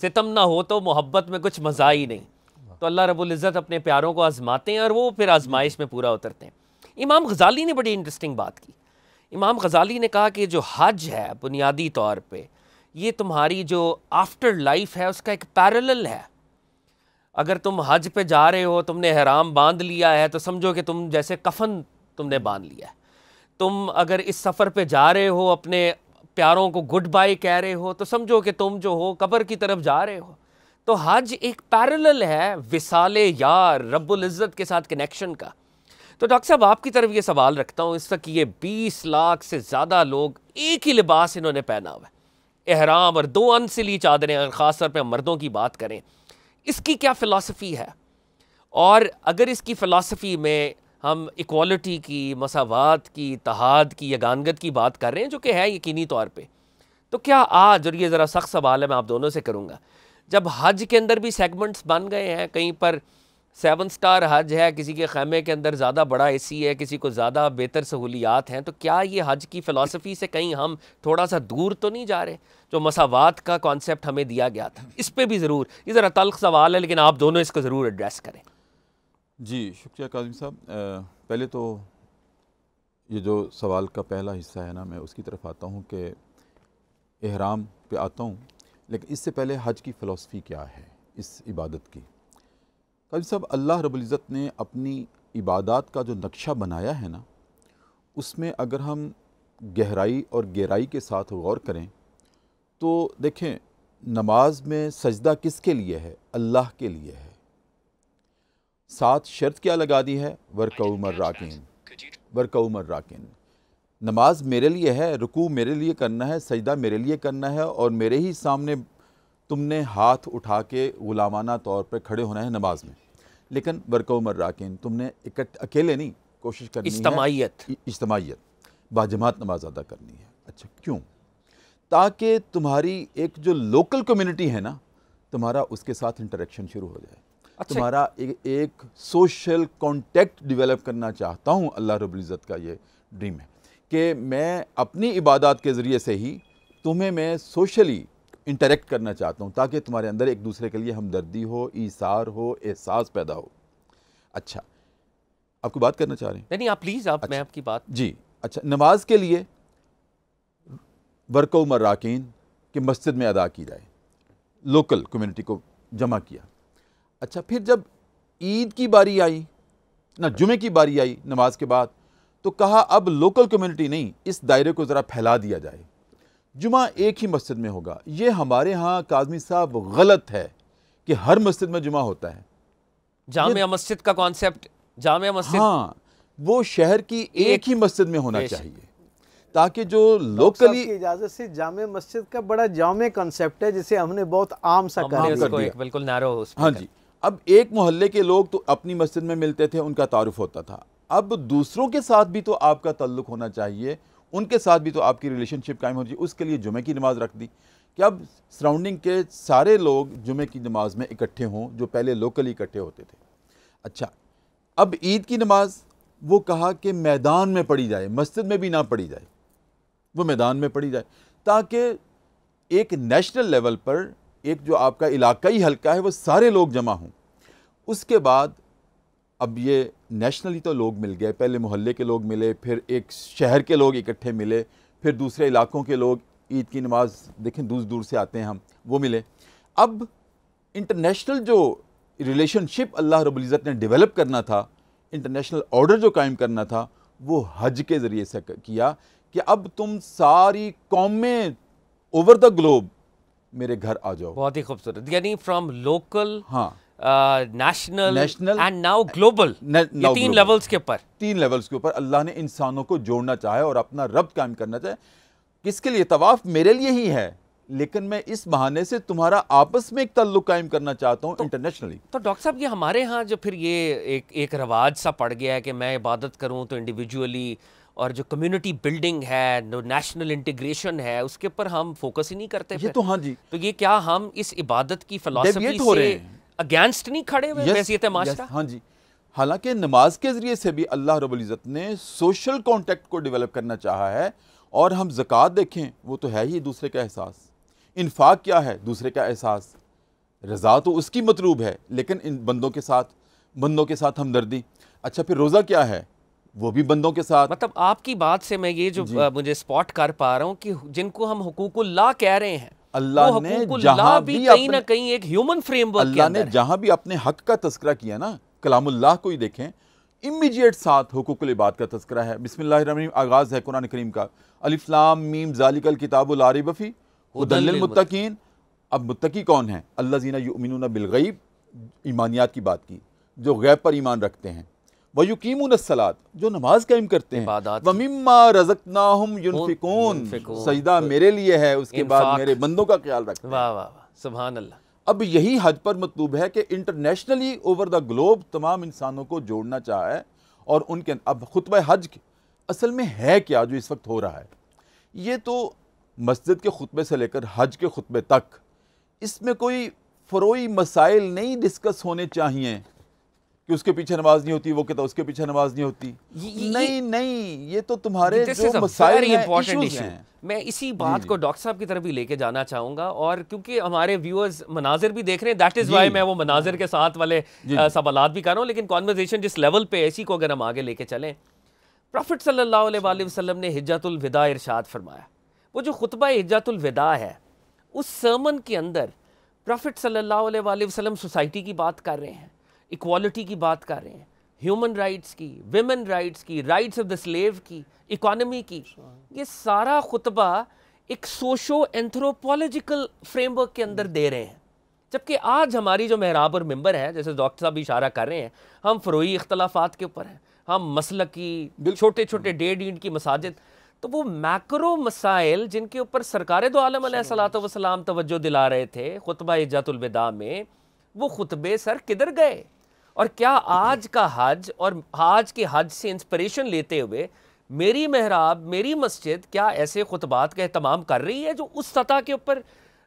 सितम ना हो तो मोहब्बत में कुछ मज़ा ही नहीं। तो अल्लाह रब्बुल इज़्ज़त अपने प्यारों को आज़माते हैं और वो फिर आजमाइश में पूरा उतरते हैं। इमाम गज़ाली ने बड़ी इंटरेस्टिंग बात की। इमाम गज़ाली ने कहा कि जो हज है बुनियादी तौर पे ये तुम्हारी जो आफ्टर लाइफ है उसका एक पैरेलल है। अगर तुम हज पे जा रहे हो, तुमने हराम बांध लिया है, तो समझो कि तुम जैसे कफन तुमने बांध लिया है। तुम अगर इस सफ़र पे जा रहे हो, अपने प्यारों को गुड बाय कह रहे हो, तो समझो कि तुम जो हो कब्र की तरफ जा रहे हो। तो हज एक पैरेलल है विसाले यार रब्बुल इज़्ज़त के साथ कनेक्शन का। तो डॉक्टर साहब आपकी तरफ ये सवाल रखता हूँ, इस तक ये 20 लाख से ज़्यादा लोग एक ही लिबास इन्होंने पहना हुआ है, एहराम और 2 अनसिली चादरें, अगर ख़ास तौर पर हम मर्दों की बात करें, इसकी क्या फ़िलासफ़ी है? और अगर इसकी फ़िलासफ़ी में हम इक्वालिटी की, मसावात की, इत्तेहाद की, यगानगत की बात कर रहे हैं, जो कि है यकीनी तौर पे, तो क्या आज, और ये ज़रा सख्त सवाल है मैं आप दोनों से करूँगा, जब हज के अंदर भी सेगमेंट्स बन गए हैं, कहीं पर 7 स्टार हज है, किसी के खैमे के अंदर ज़्यादा बड़ा एसी है, किसी को ज़्यादा बेहतर सहूलियात हैं, तो क्या ये हज की फ़िलासफ़ी से कहीं हम थोड़ा सा दूर तो नहीं जा रहे? जो मसावात का कॉन्सेप्ट हमें दिया गया था, इस पर भी ज़रूर, ये ज़रा तल्ख सवाल है, लेकिन आप दोनों इसको ज़रूर एड्रेस करें। जी शुक्रिया काज़िम साहब। पहले तो ये जो सवाल का पहला हिस्सा है ना, मैं उसकी तरफ आता हूँ कि एहराम पे आता हूँ, लेकिन इससे पहले हज की फ़िलासफ़ी क्या है इस इबादत की। काज़िम साहब, अल्लाह रब्बुल इज़्ज़त ने अपनी इबादत का जो नक्शा बनाया है ना, उसमें अगर हम गहराई और गहराई के साथ गौर करें तो देखें, नमाज में सजदा किसके लिए है? अल्लाह के लिए है। साथ शर्त क्या लगा दी है? वर्कऊ मर्राकिन, वर्कऊ मर्राकिन। नमाज मेरे लिए है, रुकू मेरे लिए करना है, सजदा मेरे लिए करना है, और मेरे ही सामने तुमने हाथ उठा के गुलामाना तौर पर खड़े होना है नमाज में। लेकिन वर्कऊ मर्राकिन, तुमने अकेले नहीं, कोशिश करनी है इज्तमाइयत, बाजमात नमाज अदा करनी है। अच्छा, क्यों? ताकि तुम्हारी एक जो लोकल कम्युनिटी है ना, तुम्हारा उसके साथ इंटरेक्शन शुरू हो जाए। अच्छा, तुम्हारा एक सोशल कॉन्टेक्ट डेवलप करना चाहता हूँ। अल्लाह रब्बुल इज़्ज़त का ये ड्रीम है कि मैं अपनी इबादत के ज़रिए से ही तुम्हें मैं सोशली इंटरेक्ट करना चाहता हूँ, ताकि तुम्हारे अंदर एक दूसरे के लिए हमदर्दी हो, ईसार हो, एहसास पैदा हो। अच्छा, आपको बात करना चाह रहे हैं? नहीं, आप प्लीज़, आप, अच्छा, मैं आपकी बात। जी अच्छा, नमाज के लिए वर्को मर्राकीन कि मस्जिद में अदा की जाए, लोकल कम्युनिटी को जमा किया। अच्छा, फिर जब ईद की बारी आई ना, जुमे की बारी आई नमाज के बाद, तो कहा अब लोकल कम्युनिटी नहीं, इस दायरे को ज़रा फैला दिया जाए, जुमा एक ही मस्जिद में होगा। ये हमारे यहाँ काज़मी साहब गलत है कि हर मस्जिद में जुमा होता है। जामिया मस्जिद का कॉन्सेप्ट, जामिया मस्जिद, हाँ, वो शहर की एक ही मस्जिद में होना चाहिए, ताकि जो लोकली इजाजत से जामे मस्जिद का बड़ा जामे कॉन्सेप्ट है, जिसे हमने बहुत आम सा कर दिया, बिल्कुल नैरो। हाँ जी, अब एक मोहल्ले के लोग तो अपनी मस्जिद में मिलते थे, उनका तारुफ होता था। अब दूसरों के साथ भी तो आपका ताल्लुक होना चाहिए, उनके साथ भी तो आपकी रिलेशनशिप कायम हो जाए। उसके लिए जुमे की नमाज रख दी कि अब सराउंडिंग के सारे लोग जुमे की नमाज में इकट्ठे हों, जो पहले लोकली इकट्ठे होते थे। अच्छा, अब ईद की नमाज वो कहा कि मैदान में पढ़ी जाए, मस्जिद में भी ना पढ़ी जाए, वो मैदान में पढ़ी जाए, ताकि एक नेशनल लेवल पर एक जो आपका इलाकाई हल्का है वो सारे लोग जमा हों। उसके बाद अब ये नेशनली तो लोग मिल गए, पहले मोहल्ले के लोग मिले, फिर एक शहर के लोग इकट्ठे मिले, फिर दूसरे इलाकों के लोग, ईद की नमाज देखें दूर दूर से आते हैं हम, वो मिले। अब इंटरनेशनल जो रिलेशनशिप अल्लाह रब्बुल इज़्ज़त ने डेवलप करना था, इंटरनेशनल ऑर्डर जो कायम करना था, वो हज के ज़रिए से किया कि अब तुम सारी कौमें ओवर द ग्लोब मेरे घर आ जाओ। बहुत ही खूबसूरत, यानी फ्रॉम लोकल, हाँ, नेशनल एंड नाउ ग्लोबल, ये तीन लेवल्स के ऊपर, तीन लेवल्स के ऊपर अल्लाह ने इंसानों को जोड़ना चाहे और अपना रब्त कायम करना चाहे। किसके लिए? तवाफ मेरे लिए ही है, लेकिन मैं इस बहाने से तुम्हारा आपस में एक ताल्लुक कायम करना चाहता हूँ इंटरनेशनली। तो डॉक्टर साहब, ये हमारे यहाँ जो फिर ये एक रवाज सा पड़ गया है कि मैं इबादत करूँ तो इंडिविजुअली, और जो कम्युनिटी बिल्डिंग है, जो नेशनल इंटीग्रेशन है, उसके ऊपर हम फोकस ही नहीं करते। ये तो हाँ जी, तो ये क्या हम इस इबादत की फिलॉसफी से अगेंस्ट नहीं खड़े हुए? वैसियत माशरा। हाँ जी, हालांकि नमाज के ज़रिए से भी अल्लाह रब्बुल इज़्ज़त ने सोशल कॉन्टेक्ट को डेवलप करना चाहा है। और हम ज़कात देखें, वो तो है ही दूसरे का एहसास। इन्फाक क्या है? दूसरे का एहसास। रज़ा तो उसकी मतलूब है, लेकिन इन बंदों के साथ हमदर्दी। अच्छा, फिर रोज़ा क्या है? वो भी बंदों के साथ। मतलब आपकी बात से मैं ये जो मुझे स्पॉट कर पा रहा हूँ कि जिनको हम हुकूकुल्लाह कह रहे हैं, अल्लाह ने जहां भी कहीं ना कहीं एक ह्यूमन फ्रेमवर्क, अल्लाह ने जहां भी अपने हक का तस्करा किया ना, कलामुल्लाह को ही देखें, इमीडिएट साथ हुकूकुल इबाद का तस्करा है। बिस्मिल्लाहिर्रहमानिर्रहीम आगाज़ है कुरान करीम का, अलिफ लाम मीम ज़ालिकल किताबु ला रैब फीह हुदल लिल मुत्तकीन। अब मुत्तकी कौन है? अल्लज़ीना युमिनूना बिल गैब, ईमानियात की बात की, जो गैब पर ईमान रखते हैं। व युकीमूनस्सलात, जो नमाज कायम करते हैं। व मिम्मा रज़क़नाहुम युनफ़िकून, सजदा मेरे लिए है, उसके बाद मेरे बंदों का ख्याल रखते हैं। वाह वाह वाह, सुभान अल्लाह। अब यही हज पर मतलूब है कि इंटरनेशनली ओवर द ग्लोब तमाम इंसानों को जोड़ना चाहा है। और उनके अब खुतबा हज असल में है क्या जो इस वक्त हो रहा है? ये तो मस्जिद के खुतबे से लेकर हज के खुतबे तक, इसमें कोई फ़रोई मसाइल नहीं डिस्कस होने चाहिए कि उसके पीछे नमाज नहीं होती, वो कहता उसके पीछे नमाज नहीं होती। नहीं, ये तो तुम्हारे जो मसाइल हैं, इश्यूज हैं। मैं इसी बात को डॉक्टर साहब की तरफ भी लेके जाना चाहूँगा, और क्योंकि हमारे व्यूअर्स मनाजिर भी देख रहे हैं, दैट इज़ वाई मैं वो मनाजिर के साथ वाले सवालात भी कर रहा हूँ। लेकिन कॉन्वर्सेशन जिस लेवल पे इसी को अगर हम आगे लेके चलें, प्रॉफिट सल्लल्लाहु अलैहि वसल्लम ने हिज्जतुल विदा इरशाद फरमाया। वो जो खुतबा हिज्जतुल विदा है, उस सर्मन के अंदर प्रॉफिट सल्लल्लाहु अलैहि वसल्लम सोसाइटी की बात कर रहे हैं, इक्वालिटी की बात कर रहे हैं, ह्यूमन राइट्स की, विमेन राइट्स की, राइट्स ऑफ द स्लेव की, इकोनॉमी की। ये सारा खुतबा एक सोशो एंथ्रोपोलॉजिकल फ्रेमवर्क के अंदर दे रहे हैं। जबकि आज हमारी जो महराब और मिंबर है, जैसे डॉक्टर साहब इशारा कर रहे हैं, हम फ़रोई इख्तलाफात के ऊपर हैं, हम मसलकी छोटे छोटे डेढ़ ईंट की मसाजिद, तो वो मैक्रो मसाइल जिनके ऊपर सरकार दो आलम अलैहिस्सलातु वस्सलाम तवज्जो दिला रहे थे खुतबा हिज्जतुल विदा में, वो खुतबे सर किधर गए? और क्या आज का हज और आज के हज से इंस्पिरेशन लेते हुए मेरी महराब, मेरी मस्जिद क्या ऐसे खुतबात का एहतमाम कर रही है जो उस सतह के ऊपर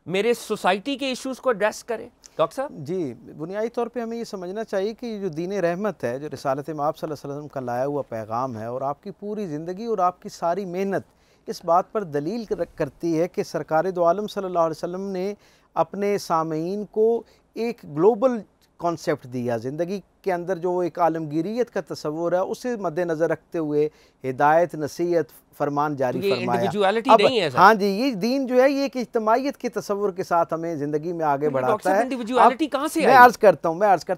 मेरे सोसाइटी के इश्यूज को एड्रेस करे? डॉक्टर साहब जी, बुनियादी तौर पे हमें ये समझना चाहिए कि जो दीन रहमत है, जो रिसालत आब सल्लल्लाहु अलैहि वसल्लम का लाया हुआ पैगाम है, और आपकी पूरी ज़िंदगी और आपकी सारी मेहनत इस बात पर दलील करती है कि सरकार दो आलम सल्लल्लाहु अलैहि वसल्लम ने अपने सामीन को एक ग्लोबल कॉन्सेप्ट दिया, ज़िंदगी के अंदर जो एक आलमगीरियत का तस्वुर है उसे मद्देनज़र रखते हुए हिदायत, नसीहत, फरमान जारी फरमाया। अब नहीं है हाँ जी, ये दीन जो है ये एक इज्तिमाइयत के तस्वुर के साथ हमें ज़िंदगी में आगे बढ़ाता है। इंडिविजुअलिटी कहाँ से मैं अर्ज़ करता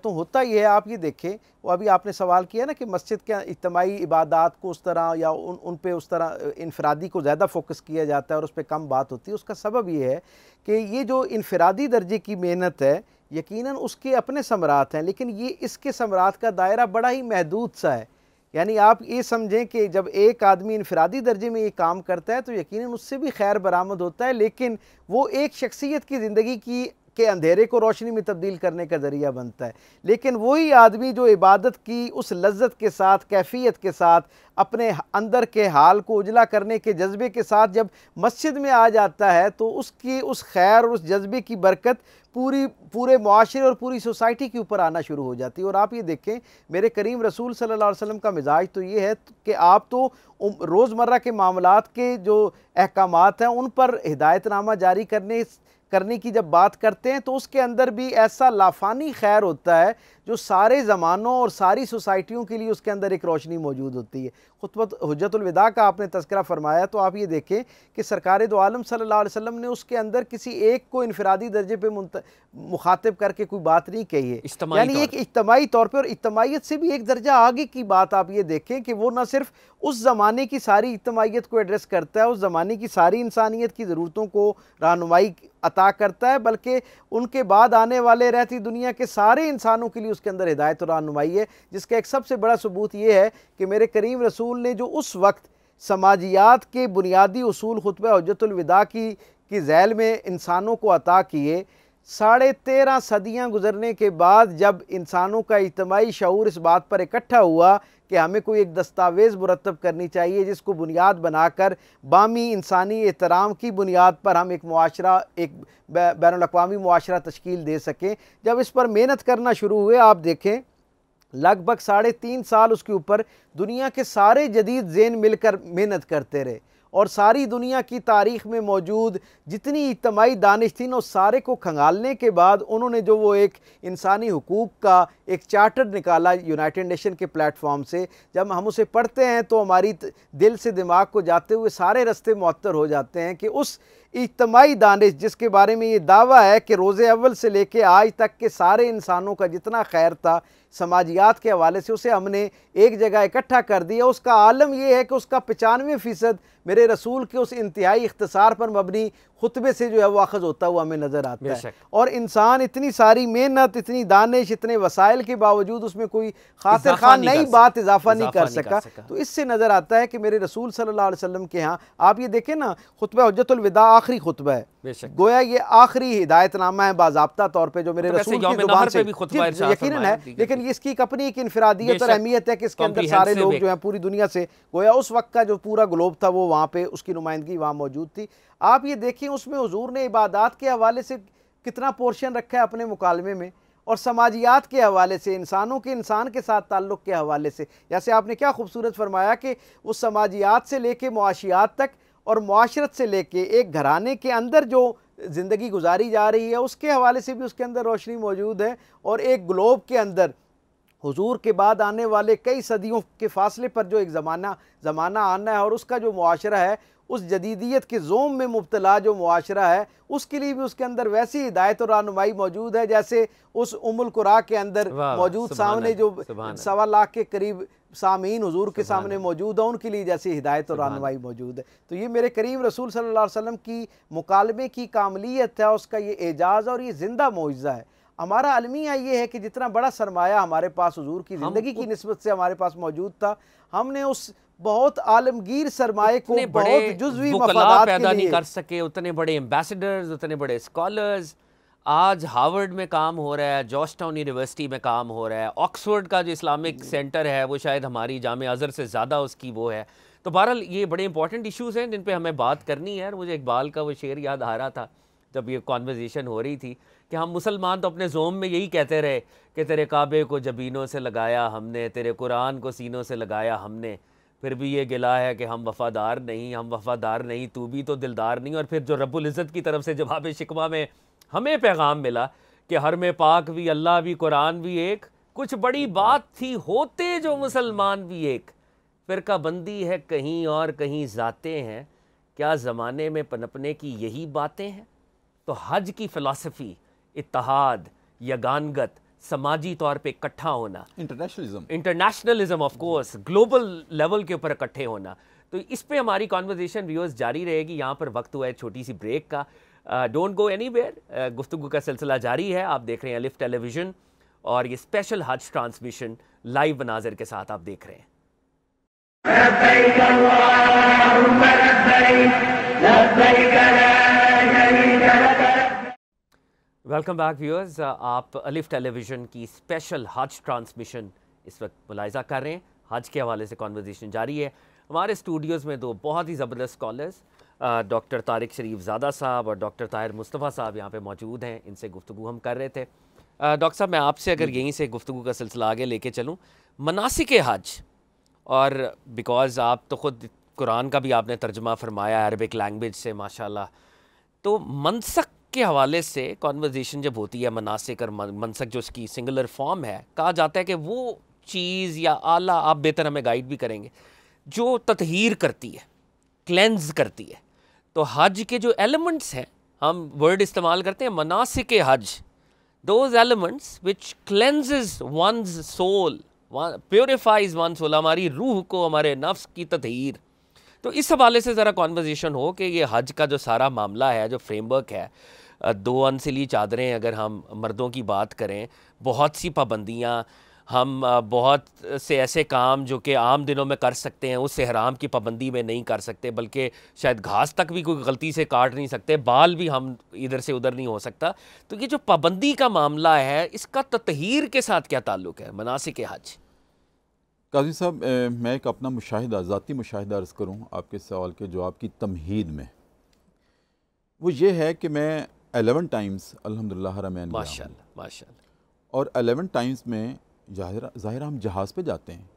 हूँ होता ये है, आप ये देखें, वो अभी आपने सवाल किया ना कि मस्जिद के इज्तिमाई इबादत को उस तरह या उन पे उस तरह इनफरादी को ज़्यादा फोकस किया जाता है और उस पर कम बात होती है। उसका सबब ये है कि ये जो इनफरादी दर्जे की मेहनत है यकीनन उसके अपने समरात हैं, लेकिन ये इसके समरात का दायरा बड़ा ही महदूद सा है। यानी आप ये समझें कि जब एक आदमी इनफरादी दर्जे में ये काम करता है तो यकीनन उससे भी खैर बरामद होता है, लेकिन वो एक शख्सियत की ज़िंदगी के अंधेरे को रोशनी में तब्दील करने का ज़रिया बनता है। लेकिन वही आदमी जो इबादत की उस लज्जत के साथ, कैफियत के साथ, अपने अंदर के हाल को उजला करने के जज्बे के साथ जब मस्जिद में आ जाता है तो उसकी उस खैर और उस जज्बे की बरकत पूरे मुआशरे और पूरी सोसाइटी के ऊपर आना शुरू हो जाती है। और आप ये देखें, मेरे करीम रसूल सल्लल्लाहु अलैहि वसल्लम का मिजाज तो ये है कि आप तो रोज़मर्रा के मामलात के जो अहकामात हैं उन पर हिदायतनामा जारी करने की जब बात करते हैं तो उसके अंदर भी ऐसा लाफानी खैर होता है जो सारे ज़मानों और सारी सोसाइटियों के लिए उसके अंदर एक रोशनी मौजूद होती है। खुतबत हुज्जतुल विदा का आपने तज़किरा फरमाया तो आप ये देखें कि सरकार दो आलम सल्लल्लाहु अलैहि वसल्लम ने उसके अंदर किसी एक को इनफरादी दर्जे पे मुखातिब करके कोई बात नहीं कही है, यानी एक इज्तिमाई तौर पर। और इज्तिमाइयत से भी एक दर्जा आगे की बात आप ये देखें कि वो न सिर्फ उस ज़माने की सारी इज्तिमाइयत को एड्रेस करता है, उस ज़माने की सारी इंसानियत की ज़रूरतों को रहनुमाई अता करता है, बल्कि उनके बाद आने वाले रहती दुनिया के सारे इंसानों के लिए उसके अंदर हिदायत और रहनुमाई है। जिसका एक सबसे बड़ा सबूत ये है कि मेरे करीम रसूल ने जो उस वक्त समाजियात के बुनियादी उसूल खुतबा हुज्जतुल विदा की झैल में इंसानों को अता किए, 13.5 सदियाँ गुजरने के बाद जब इंसानों का इज्तिमाई शऊर इस बात पर इकट्ठा हुआ कि हमें कोई एक दस्तावेज़ मुरतब करनी चाहिए जिसको बुनियाद बनाकर बामी इंसानी एहतराम की बुनियाद पर हम एक मुआशरा, एक बैनुल-अक़वामी मुआशरा तश्कील दे सकें, जब इस पर मेहनत करना शुरू हुए, आप देखें लगभग 3.5 साल उसके ऊपर दुनिया के सारे जदीद ज़ेन मिलकर मेहनत करते रहे और सारी दुनिया की तारीख़ में मौजूद जितनी इज्तिमाई दानिश थी ना उस सारे को खंगालने के बाद उन्होंने जो वो एक इंसानी हुकूक का एक चार्टर निकाला यूनाइटेड नेशन के प्लेटफॉर्म से, जब हम उसे पढ़ते हैं तो हमारी दिल से दिमाग को जाते हुए सारे रास्ते मुअत्तर हो जाते हैं कि उस इज्तिमाई दानिश जिसके बारे में ये दावा है कि रोज़े अव्वल से लेके आज तक के सारे इंसानों का जितना खैर था समाजियात के हवाले से उसे हमने एक जगह इकट्ठा कर दिया। उसका आलम यह है कि उसका 95% मेरे रसूल के उस इंतहाई इख्तिसार पर मबनी खुतबे से जो है वो अखज़ होता हुआ हमें नज़र आता है। और इंसान इतनी सारी मेहनत, इतनी दानिश, इतने वसाइल के बावजूद उसमें कोई खातिर खान नई बात इजाफा नहीं कर सका। तो इससे नज़र आता है कि मेरे रसूल सल्लल्लाहु अलैहि वसल्लम के यहाँ आप ये देखें ना, खुतबा हुज्जतुल विदा आखिरी खुतबा है, गोया ये आखिरी हिदायतनामा है बाज़ाब्ता तौर पर जो मेरे रसूल की ज़ुबान से यकीनन है, लेकिन इसकी एक अपनी एक इनफरादियत और अहमियत है कि इसके अंदर सारे लोग जो हैं पूरी दुनिया से, गोया उस वक्त का जो पूरा ग्लोब था वो वहाँ पे उसकी नुमाइंदगी वहाँ मौजूद थी। आप ये देखिए उसमें हुजूर ने इबादत के हवाले से कितना पोर्शन रखा है अपने मुकालमे में, और समाजियात के हवाले से, इंसानों के इंसान के साथ ताल्लुक़ के हवाले से। जैसे आपने क्या खूबसूरत फरमाया कि उस समाजियात से लेके मुआशियात तक और मुआशरत से लेके एक घराने के अंदर जो ज़िंदगी गुजारी जा रही है उसके हवाले से भी उसके अंदर रोशनी मौजूद है। और एक ग्लोब के अंदर हुजूर के बाद आने वाले कई सदियों के फासले पर जो एक ज़माना आना है और उसका जो मुआशरा है, उस जदीदियत के जोम में मुब्तला जो मुआशरा है, उसके लिए भी उसके अंदर वैसी हिदायत और रहनुमाई मौजूद है जैसे उस उम्मुल कुरा के अंदर मौजूद सामने जो 1.25 लाख के करीब सामीन हुजूर के सामने मौजूद है, उनके लिए जैसी हिदायत और रहनुमाई मौजूद है। तो ये मेरे करीम रसूल सल्लल्लाहु अलैहि वसल्लम की मुकालमे की कामलियत है, उसका ये एजाज़ और ये ज़िंदा मौइज़ा है। हमारा अलमिया ये है कि जितना बड़ा सरमाया हमारे पास हुजूर की ज़िंदगी की निस्बत से हमारे पास मौजूद था, हमने उस बहुत आलमगीर सरमाए को बहुत जुज़वी मफादात पैदा नहीं कर सके, उतने बड़े एम्बेसडर्स, उतने बड़े स्कॉलर्स। आज हार्वर्ड में काम हो रहा है, जॉर्जटाउन यूनिवर्सिटी में काम हो रहा है, ऑक्सफोर्ड का जो इस्लामिक सेंटर है वो शायद हमारी जामे अज़हर से ज़्यादा उसकी वो है। तो बहरहाल ये बड़े इंपॉर्टेंट इश्यूज़ हैं जिन पे हमें बात करनी है। और मुझे इकबाल का वो शेर याद आ रहा था जब ये कॉन्वर्जेसन हो रही थी कि हम मुसलमान तो अपने ज़ोम में यही कहते रहे कि तेरे काबे को जबीनों से लगाया हमने, तेरे कुरान को सीनों से लगाया हमने, फिर भी ये गिला है कि हम वफ़ादार नहीं, तू भी तो दिलदार नहीं। और फिर जो रब्बुल इज़्ज़त की तरफ से जवाब शिकवा में हमें पैगाम मिला कि हर में पाक भी, अल्लाह भी, कुरान भी एक, कुछ बड़ी बात थी होते जो मुसलमान भी एक, फिरका बंदी है कहीं और कहीं जाते हैं, क्या ज़माने में पनपने की यही बातें हैं। तो हज की फ़िलासफ़ी इत्तेहाद, यगानगत, समाजी तौर पे इकट्ठा होना, internationalism of course, global level के ऊपर इकट्ठे होना, तो इस पे हमारी कॉन्वर्जेशन व्यूअर्स जारी रहेगी। यहाँ पर वक्त हुआ है छोटी सी ब्रेक का। डोंट गो एनीवेयर, गुफ्तगू का सिलसिला जारी है। आप देख रहे हैं अलिफ टेलीविज़न और ये स्पेशल हज ट्रांसमिशन लाइव मनाजिर के साथ आप देख रहे हैं। लब्बैक अल्लाहुम्मा लब्बैक, लब्बैक ला शरीका लक। वेलकम बैक व्यूअर्स, आप अलिफ टेलीविज़न की स्पेशल हज ट्रांसमिशन इस वक्त मुलाहिज़ा कर रहे हैं। हज के हवाले से कॉन्वर्जेशन जारी है। हमारे स्टूडियोज़ में दो बहुत ही ज़बरदस्त स्कॉलर्स डॉक्टर तारिक शरीफ ज़ादा साहब और डॉक्टर ताहिर मुस्तफ़ा साहब यहाँ पे मौजूद हैं। इनसे गुफ्तगू हम कर रहे थे। डॉक्टर साहब, मैं आपसे अगर यहीं से गुफ्तगू का सिलसिला आगे लेके चलूँ, मनासिक हज, और बिकॉज़ आप तो ख़ुद कुरान का भी आपने तर्जुमा फरमाया अरबिक लैंग्वेज से माशाल्लाह, तो मनसक के हवाले से कॉन्वर्जेशन जब होती है, मनासिक और मनसक जो उसकी सिंगुलर फॉर्म है, कहा जाता है कि वो चीज़ या आला, आप बेहतर हमें गाइड भी करेंगे, जो ततहीर करती है, क्लेंज करती है। तो हज के जो एलिमेंट्स हैं, हम वर्ड इस्तेमाल करते हैं मनासिक हज, those elements which cleanses one's soul, purifies one soul, हमारी रूह को, हमारे नफ्स की ततहीर। तो इस हवाले से ज़रा कॉन्वर्जेशन हो कि ये हज का जो सारा मामला है, जो फ्रेमवर्क है, दो अनसिली चादरें अगर हम मर्दों की बात करें, बहुत सी पाबंदियाँ, हम बहुत से ऐसे काम जो कि आम दिनों में कर सकते हैं उस एहराम की पाबंदी में नहीं कर सकते, बल्कि शायद घास तक भी कोई गलती से काट नहीं सकते, बाल भी हम इधर से उधर नहीं हो सकता। तो ये जो पाबंदी का मामला है, इसका ततहीर के साथ क्या ताल्लुक़ है मनासिक हज? काजी साहब, मैं एक अपना मुशाहिदा, ज़ाती मुशाहिदा अर्ज़ करूँ आपके सवाल के जवाब की तमहीद में, वो ये है कि मैं 11 टाइम्स अल्हम्दुलिल्लाह हरमैन गया, माशाअल्लाह, और 11 टाइम्स में ज़ाहिर हम जहाज़ पे जाते हैं,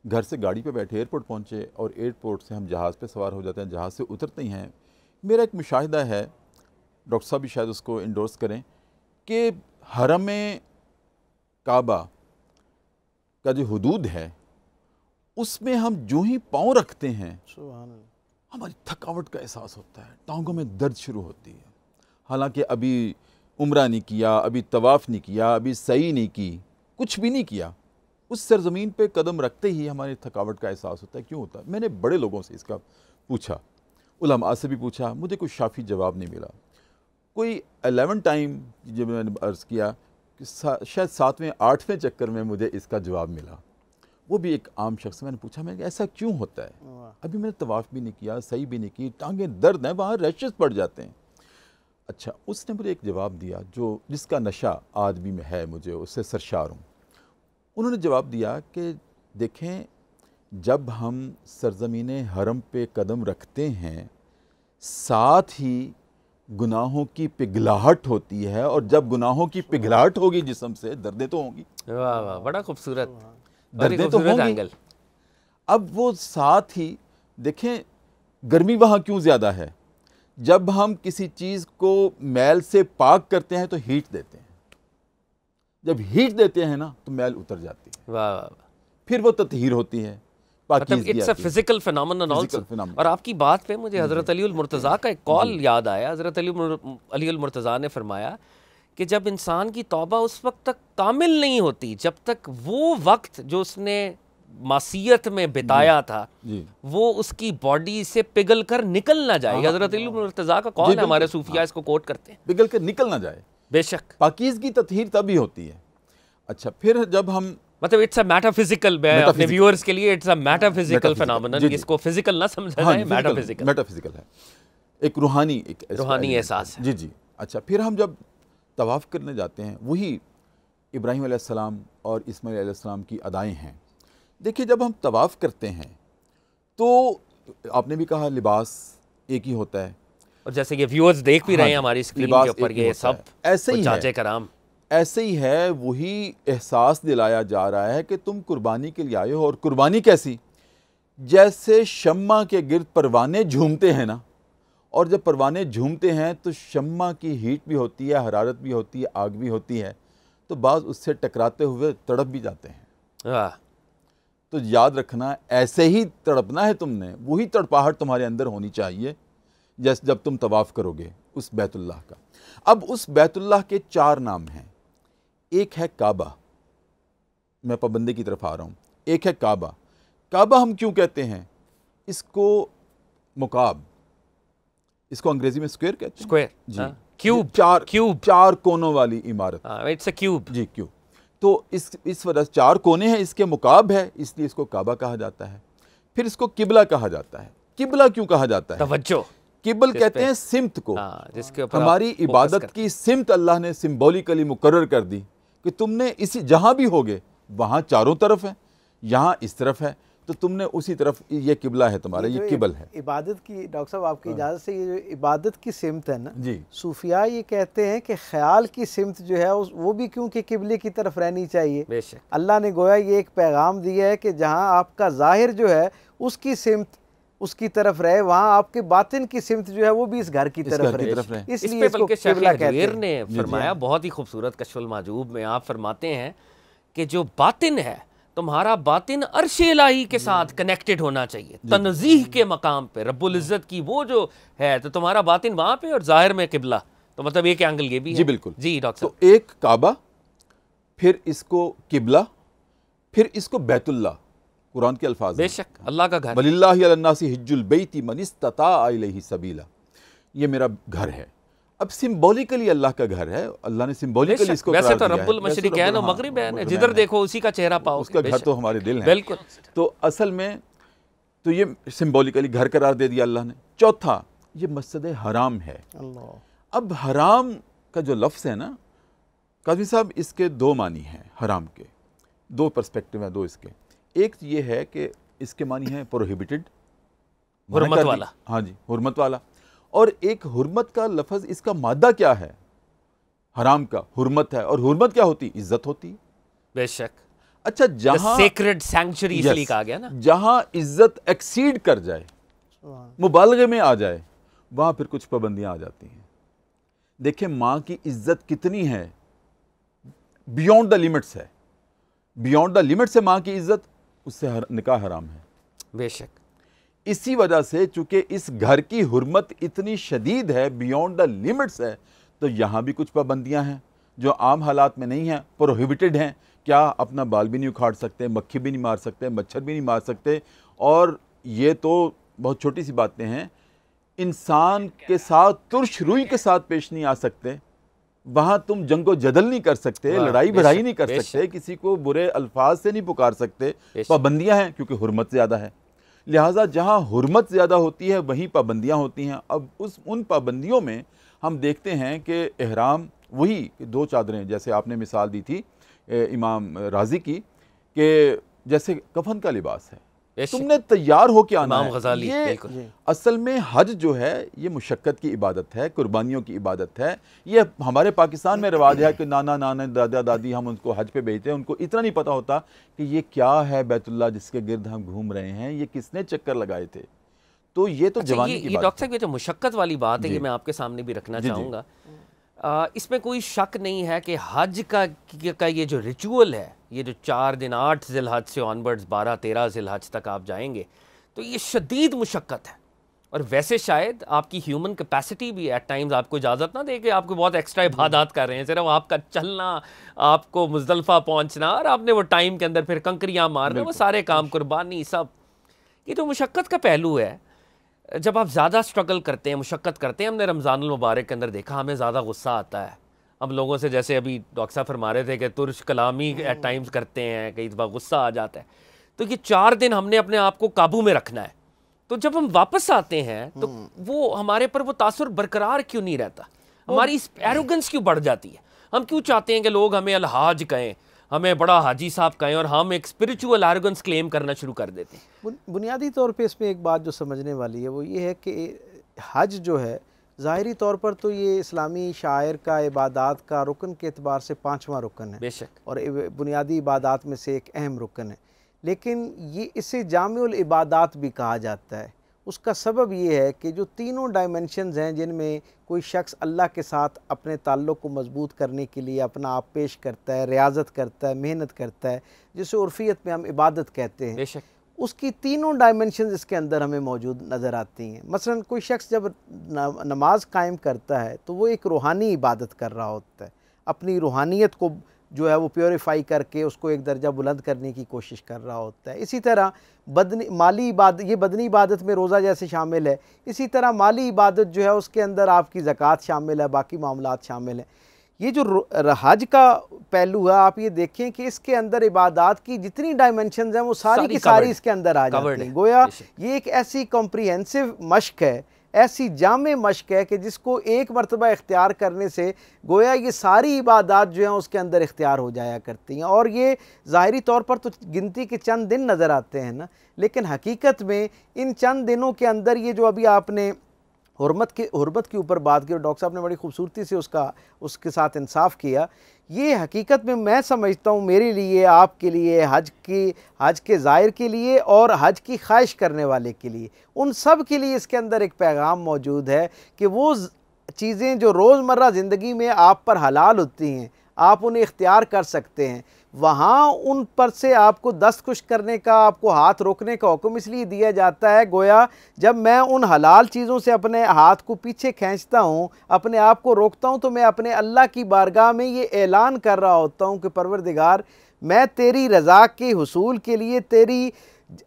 घर से गाड़ी पे बैठे एयरपोर्ट पहुँचे और एयरपोर्ट से हम जहाज़ पे सवार हो जाते हैं, जहाज़ से उतरते ही हैं। मेरा एक मुशाहिदा है, डॉक्टर साहब भी शायद उसको इंडोर्स करें, कि हरम काबा का जो हुदूद है उसमें हम जो ही पाँव रखते हैं हमारी थकावट का एहसास होता है, टांगों में दर्द शुरू होती है। हालांकि अभी उम्रा नहीं किया, अभी तवाफ़ नहीं किया, अभी सही नहीं की, कुछ भी नहीं किया, उस सरज़मीन पे कदम रखते ही हमारी थकावट का एहसास होता है। क्यों होता है? मैंने बड़े लोगों से इसका पूछा, उलमा से भी पूछा, मुझे कोई शाफी जवाब नहीं मिला। कोई 11 टाइम जब मैंने अर्ज़ किया कि शायद 7वें 8वें चक्कर में मुझे इसका जवाब मिला। वो भी एक आम शख्स, मैंने पूछा, मैं ऐसा क्यों होता है? अभी मैंने तवाफ़ भी नहीं किया, सही भी नहीं की, टांगें दर्द हैं, वहाँ रैशेस पड़ जाते हैं। अच्छा, उसने मुझे एक जवाब दिया जो जिसका नशा आज भी में है, मुझे उससे सरशार हूँ। उन्होंने जवाब दिया कि देखें, जब हम सरज़मीन हरम पे कदम रखते हैं, साथ ही गुनाहों की पिघलाहट होती है, और जब गुनाहों की पिघलाहट होगी जिस्म से, दर्दें तो होंगी। वाह वाह, बड़ा खूबसूरत, दर्दें तो होंगी। अब वो साथ ही देखें, गर्मी वहाँ क्यों ज़्यादा है? जब हम किसी चीज़ को मैल से पाक करते हैं तो हीट देते हैं, जब हीट देते हैं ना तो मैल उतर जाती है। वाह वाह, फिर वो ततहीर होती है, मतलब it's a physical phenomenon also. और आपकी बात पे मुझे हज़रत अली उल मुर्तज़ा का एक कॉल याद आया। हज़रत अली उल मुर्तज़ा ने फरमाया कि जब इंसान की तौबा उस वक्त तक कामिल नहीं होती जब तक वो वक्त जो उसने मासियत में बिताया था वो उसकी बॉडी से पिघल कर निकल ना जाए। हज़रत अली मुर्तज़ा का कौल है, हमारे सूफिया इसको कोट करते हैं, पिघल कर निकल ना जाए। बेशक पाकीज़गी ततहीर तभी होती है। अच्छा, फिर जब हम, मतलब इट्स अ मेटाफिजिकल, मैं अपने व्यूअर्स के लिए इट्स अ मेटाफिजिकल फिनोमेनन, इसको फिजिकल ना समझा जाए, मेटाफिजिकल है, एक रूहानी एहसास है। जी जी। अच्छा, फिर हम जब तवाफ़ करने जाते हैं, वही इब्राहीम अलैहिस्सलाम और इस्माईल अलैहिस्सलाम की अदाएँ हैं। देखिए, जब हम तवाफ़ करते हैं तो आपने भी कहा लिबास एक ही होता है, और जैसे ये व्यूअर्स देख भी रहे हैं हमारी स्क्रीन के ऊपर, ये सब ऐसे ही चाचे कराम, ऐसे ही है। वही एहसास दिलाया जा रहा है कि तुम कुर्बानी के लिए आए हो, और कुर्बानी कैसी? जैसे शम्मा के गिर्द परवाने झूमते हैं ना, और जब परवाने झूमते हैं तो शम्मा की हीट भी होती है, हरारत भी होती है, आग भी होती है, तो बाज़ उससे टकराते हुए तड़प भी जाते हैं। वाह, तो याद रखना, ऐसे ही तड़पना है तुमने, वही तड़पाहट तुम्हारे अंदर होनी चाहिए जैसे जब तुम तवाफ़ करोगे उस बैतुल्लाह का। अब उस बैतुल्लाह के 4 नाम हैं। एक है काबा, मैं पाबंदी की तरफ आ रहा हूँ। एक है काबा। काबा हम क्यों कहते हैं? इसको मुकाब, इसको अंग्रेजी में स्क्वायर कहते हैं। स्क्वायर जी, क्यूब, क्यूब, 4 कोनों वाली इमारत। It's a cube. जी, क्यूब। तो इस वजह से 4 कोने हैं, इसके मुकाब है, इसलिए इसको काबा कहा जाता है। फिर इसको किबला कहा जाता है। किबला क्यों कहा जाता है? तवज्जो, किबल कहते हैं सिमत को। जिसके ऊपर हमारी इबादत की सिमत अल्लाह ने सिंबॉलिकली मुकर्रर कर दी कि तुमने इसी जहां भी होगे वहां चारों तरफ है, यहां इस तरफ है, तो तुमने उसी तरफ, ये किबला है तुम्हारा, ये किबल है। इबादत की, डॉक्टर साहब आपकी इजाज़त से, ये जो इबादत की सिमत है ना जी, सूफिया ये कहते हैं कि ख्याल की सिमत जो है वो भी क्योंकि किबले की तरफ रहनी चाहिए। बेशक अल्लाह ने गोया ये एक पैगाम दिया है कि जहाँ आपका ज़ाहिर जो है उसकी सिमत उसकी तरफ रहे, वहाँ आपके बातिन की सिमत जो है वो भी इस घर की तरफ रहे। इसलिए इसको किबला कहते हैं। ने फरमाया बहुत ही खूबसूरत कश्फुल माजूब में आप फरमाते हैं कि जो बातिन है, तुम्हारा बातिन अर्श इलाही के साथ कनेक्टेड होना चाहिए, तनज़ीह के मकाम पे, रब्बुल इज़्ज़त की वो जो है, तो तुम्हारा बातिन वहाँ पे और ज़ाहिर में किबला। तो मतलब एक एंगल ये भी है। जी बिल्कुल। जी डॉक्टर साहब, तो एक काबा, फिर इसको किबला, फिर इसको बैतुल्लाह, कुरान के अल्फाज। बेशक अल्लाह का घर। वलिल्लाहि अलन्नासी हिज्जुल बैति मन इस्तताअ इलैहि सबीला, ये मेरा घर है। अब सिंबॉलिकली अल्लाह का घर है, अल्लाह ने सिंबॉलिकली इसको करार दिया है। वैसे तो रब्बुल मशरिकैन और मगरिबैन है, जिधर देखो उसी का चेहरा पाओगे। उसका घर तो हमारे दिल है। बिल्कुल। तो असल में तो ये सिंबॉलिकली घर करार दे दिया अल्लाह ने। चौथा, ये मस्जिद हराम है। अब हराम का जो लफ्ज़ है ना काज़ी साहब, इसके 2 मानी हैं हराम के, 2 पर्सपेक्टिव हैं 2 इसके। एक ये है कि इसके मानी है प्रोहिबिटेड, हुर्मत वाला। हाँ जी, हुर्मत वाला। और एक हुर्मत का लफ्ज़, इसका मादा क्या है? हराम का हुर्मत है, और हुर्मत क्या होती? इज्जत होती। बेशक। अच्छा, जहां सेक्रेड सैंक्चुरी इसलिए कहा गया ना, जहां इज्जत एक्सीड कर जाए, मुबालगे में आ जाए, वहां फिर कुछ पाबंदियां आ जाती हैं। देखें, माँ की इज्जत कितनी है, बियॉन्ड द लिमिट्स है। बियॉन्ड द लिमिट्स है माँ की इज्जत, उससे निकाह हराम है। बेशक। इसी वजह से चूंकि इस घर की हुर्मत इतनी शदीद है, बियॉन्ड द लिमिट्स है, तो यहाँ भी कुछ पाबंदियाँ हैं जो आम हालात में नहीं हैं, प्रोहिबिटेड हैं। क्या अपना बाल भी नहीं उखाड़ सकते, मक्खी भी नहीं मार सकते, मच्छर भी नहीं मार सकते, और ये तो बहुत छोटी सी बातें हैं। इंसान के साथ तुर्श रुई के साथ पेश नहीं आ सकते, वहाँ तुम जंगो जदल नहीं कर सकते, लड़ाई बढ़ाई नहीं कर सकते, किसी को बुरे अल्फाज से नहीं पुकार सकते। पाबंदियाँ हैं क्योंकि हुर्मत ज़्यादा है। लिहाजा जहाँ हुर्मत ज़्यादा होती है वहीं पाबंदियाँ होती हैं। अब उन पाबंदियों में हम देखते हैं कि इहराम, वही 2 चादरें, जैसे आपने मिसाल दी थी इमाम राजी की, कि जैसे कफन का लिबास है, तुमने तैयार हो के आना है। ये असल में हज जो है ये मुशक्क़त की इबादत है, कुर्बानियों की इबादत है। ये हमारे पाकिस्तान में रिवाज है कि नाना नाना दादा दादी हम उनको हज पे भेजते हैं, उनको इतना नहीं पता होता कि ये क्या है बैतुल्लाह जिसके गिर्द हम घूम रहे हैं, ये किसने चक्कर लगाए थे। तो ये तो जवानी की बात है। डॉक्टर साहब, ये जो मुशक्क़त वाली बात है, ये मैं आपके सामने भी रखना चाहूँगा। इसमें कोई शक नहीं है कि हज का ये जो रिचुअल है, ये जो 4 दिन 8 ज़िलहज से ऑनवर्ड्स 12-13 ज़िलहज तक आप जाएंगे, तो ये शदीद मुशक्क़त है। और वैसे शायद आपकी ह्यूमन कैपेसिटी भी एट टाइम्स आपको इजाज़त ना दे कि आपको बहुत एक्स्ट्रा इबादत कर रहे हैं, सिर्फ आपका चलना, आपको मुज़दलिफ़ा पहुंचना, और आपने वो टाइम के अंदर फिर कंकरियाँ मारना, वो सारे काम, कुर्बानी, सब। ये तो मुशक्क़त का पहलू है। जब आप ज़्यादा स्ट्रगल करते हैं, मुशक्क़त करते हैं, हमने रमज़ानुल मुबारक के अंदर देखा, हमें ज़्यादा गुस्सा आता है। हम लोगों से, जैसे अभी डॉक्टर साहब फरमा रहे थे कि तुर्श कलामी एट टाइम्स करते हैं, कई दफ़ा गुस्सा आ जाता है। तो ये 4 दिन हमने अपने आप को काबू में रखना है। तो जब हम वापस आते हैं तो वो हमारे पर वो तासुर बरकरार क्यों नहीं रहता? हमारी एरोगेंस क्यों बढ़ जाती है? हम क्यों चाहते हैं कि लोग हमें अलहाज कहें, हमें बड़ा हाजी साहब कहें, और हम एक स्पिरिचुअल एरोगेंस क्लेम करना शुरू कर देते हैं? बुनियादी तौर पे इसमें एक बात जो समझने वाली है वो ये है कि हज जो है ज़ाहिरी तौर पर तो ये इस्लामी शायर का इबादत का रुकन के एतबार से 5वां रुकन है। बेशक। और बुनियादी इबादत में से एक अहम रुकन है, लेकिन ये इसे जामिउल इबादत भी कहा जाता है। उसका सबब ये है कि जो तीनों डायमेंशंस हैं जिनमें कोई शख्स अल्लाह के साथ अपने ताल्लुक़ को मजबूत करने के लिए अपना आप पेश करता है, रियाजत करता है, मेहनत करता है, जिसे उर्फियत में हम इबादत कहते हैं, बेशक उसकी तीनों डायमेंशंस इसके अंदर हमें मौजूद नज़र आती हैं। मसलन कोई शख्स जब नमाज कायम करता है तो वो एक रूहानी इबादत कर रहा होता है, अपनी रूहानियत को जो है वो प्योरीफाई करके उसको एक दर्जा बुलंद करने की कोशिश कर रहा होता है। इसी तरह माली इबादत, ये बदनी इबादत में रोज़ा जैसे शामिल है, इसी तरह माली इबादत जो है उसके अंदर आपकी ज़कात शामिल है, बाकी मामलात शामिल हैं। ये जो हज का पहलू है, आप ये देखें कि इसके अंदर इबादत की जितनी डायमेंशंस हैं वो सारी की सारी इसके अंदर आ जाती हैं। गोया ये एक ऐसी कॉम्प्रिहेंसिव मश्क है, ऐसी जामे मश्क है कि जिसको एक मरतबा इख्तियार करने से गोया ये सारी इबादत जो हैं उसके अंदर इख्तियार हो जाया करती हैं। और ये ज़ाहिरी तौर पर तो गिनती के चंद दिन नज़र आते हैं ना, लेकिन हकीकत में इन चंद दिनों के अंदर ये जो अभी आपने हुर्मत के ऊपर बात की और डॉक्टर साहब ने बड़ी खूबसूरती से उसके साथ इंसाफ किया, ये हकीकत में मैं समझता हूँ मेरे लिए, आपके लिए, हज के ज़ायर के लिए और हज की ख्वाहिश करने वाले के लिए, उन सब के लिए इसके अंदर एक पैगाम मौजूद है कि वो चीज़ें जो रोज़मर्रा ज़िंदगी में आप पर हलाल होती हैं, आप उन्हें इख्तियार कर सकते हैं, वहाँ उन पर से आपको दस्तखुश करने का, आपको हाथ रोकने का हुक्म इसलिए दिया जाता है। गोया जब मैं उन हलाल चीज़ों से अपने हाथ को पीछे खींचता हूँ, अपने आप को रोकता हूँ, तो मैं अपने अल्लाह की बारगाह में ये ऐलान कर रहा होता हूँ कि परवरदिगार, मैं तेरी रज़ा के हुसूल के लिए तेरी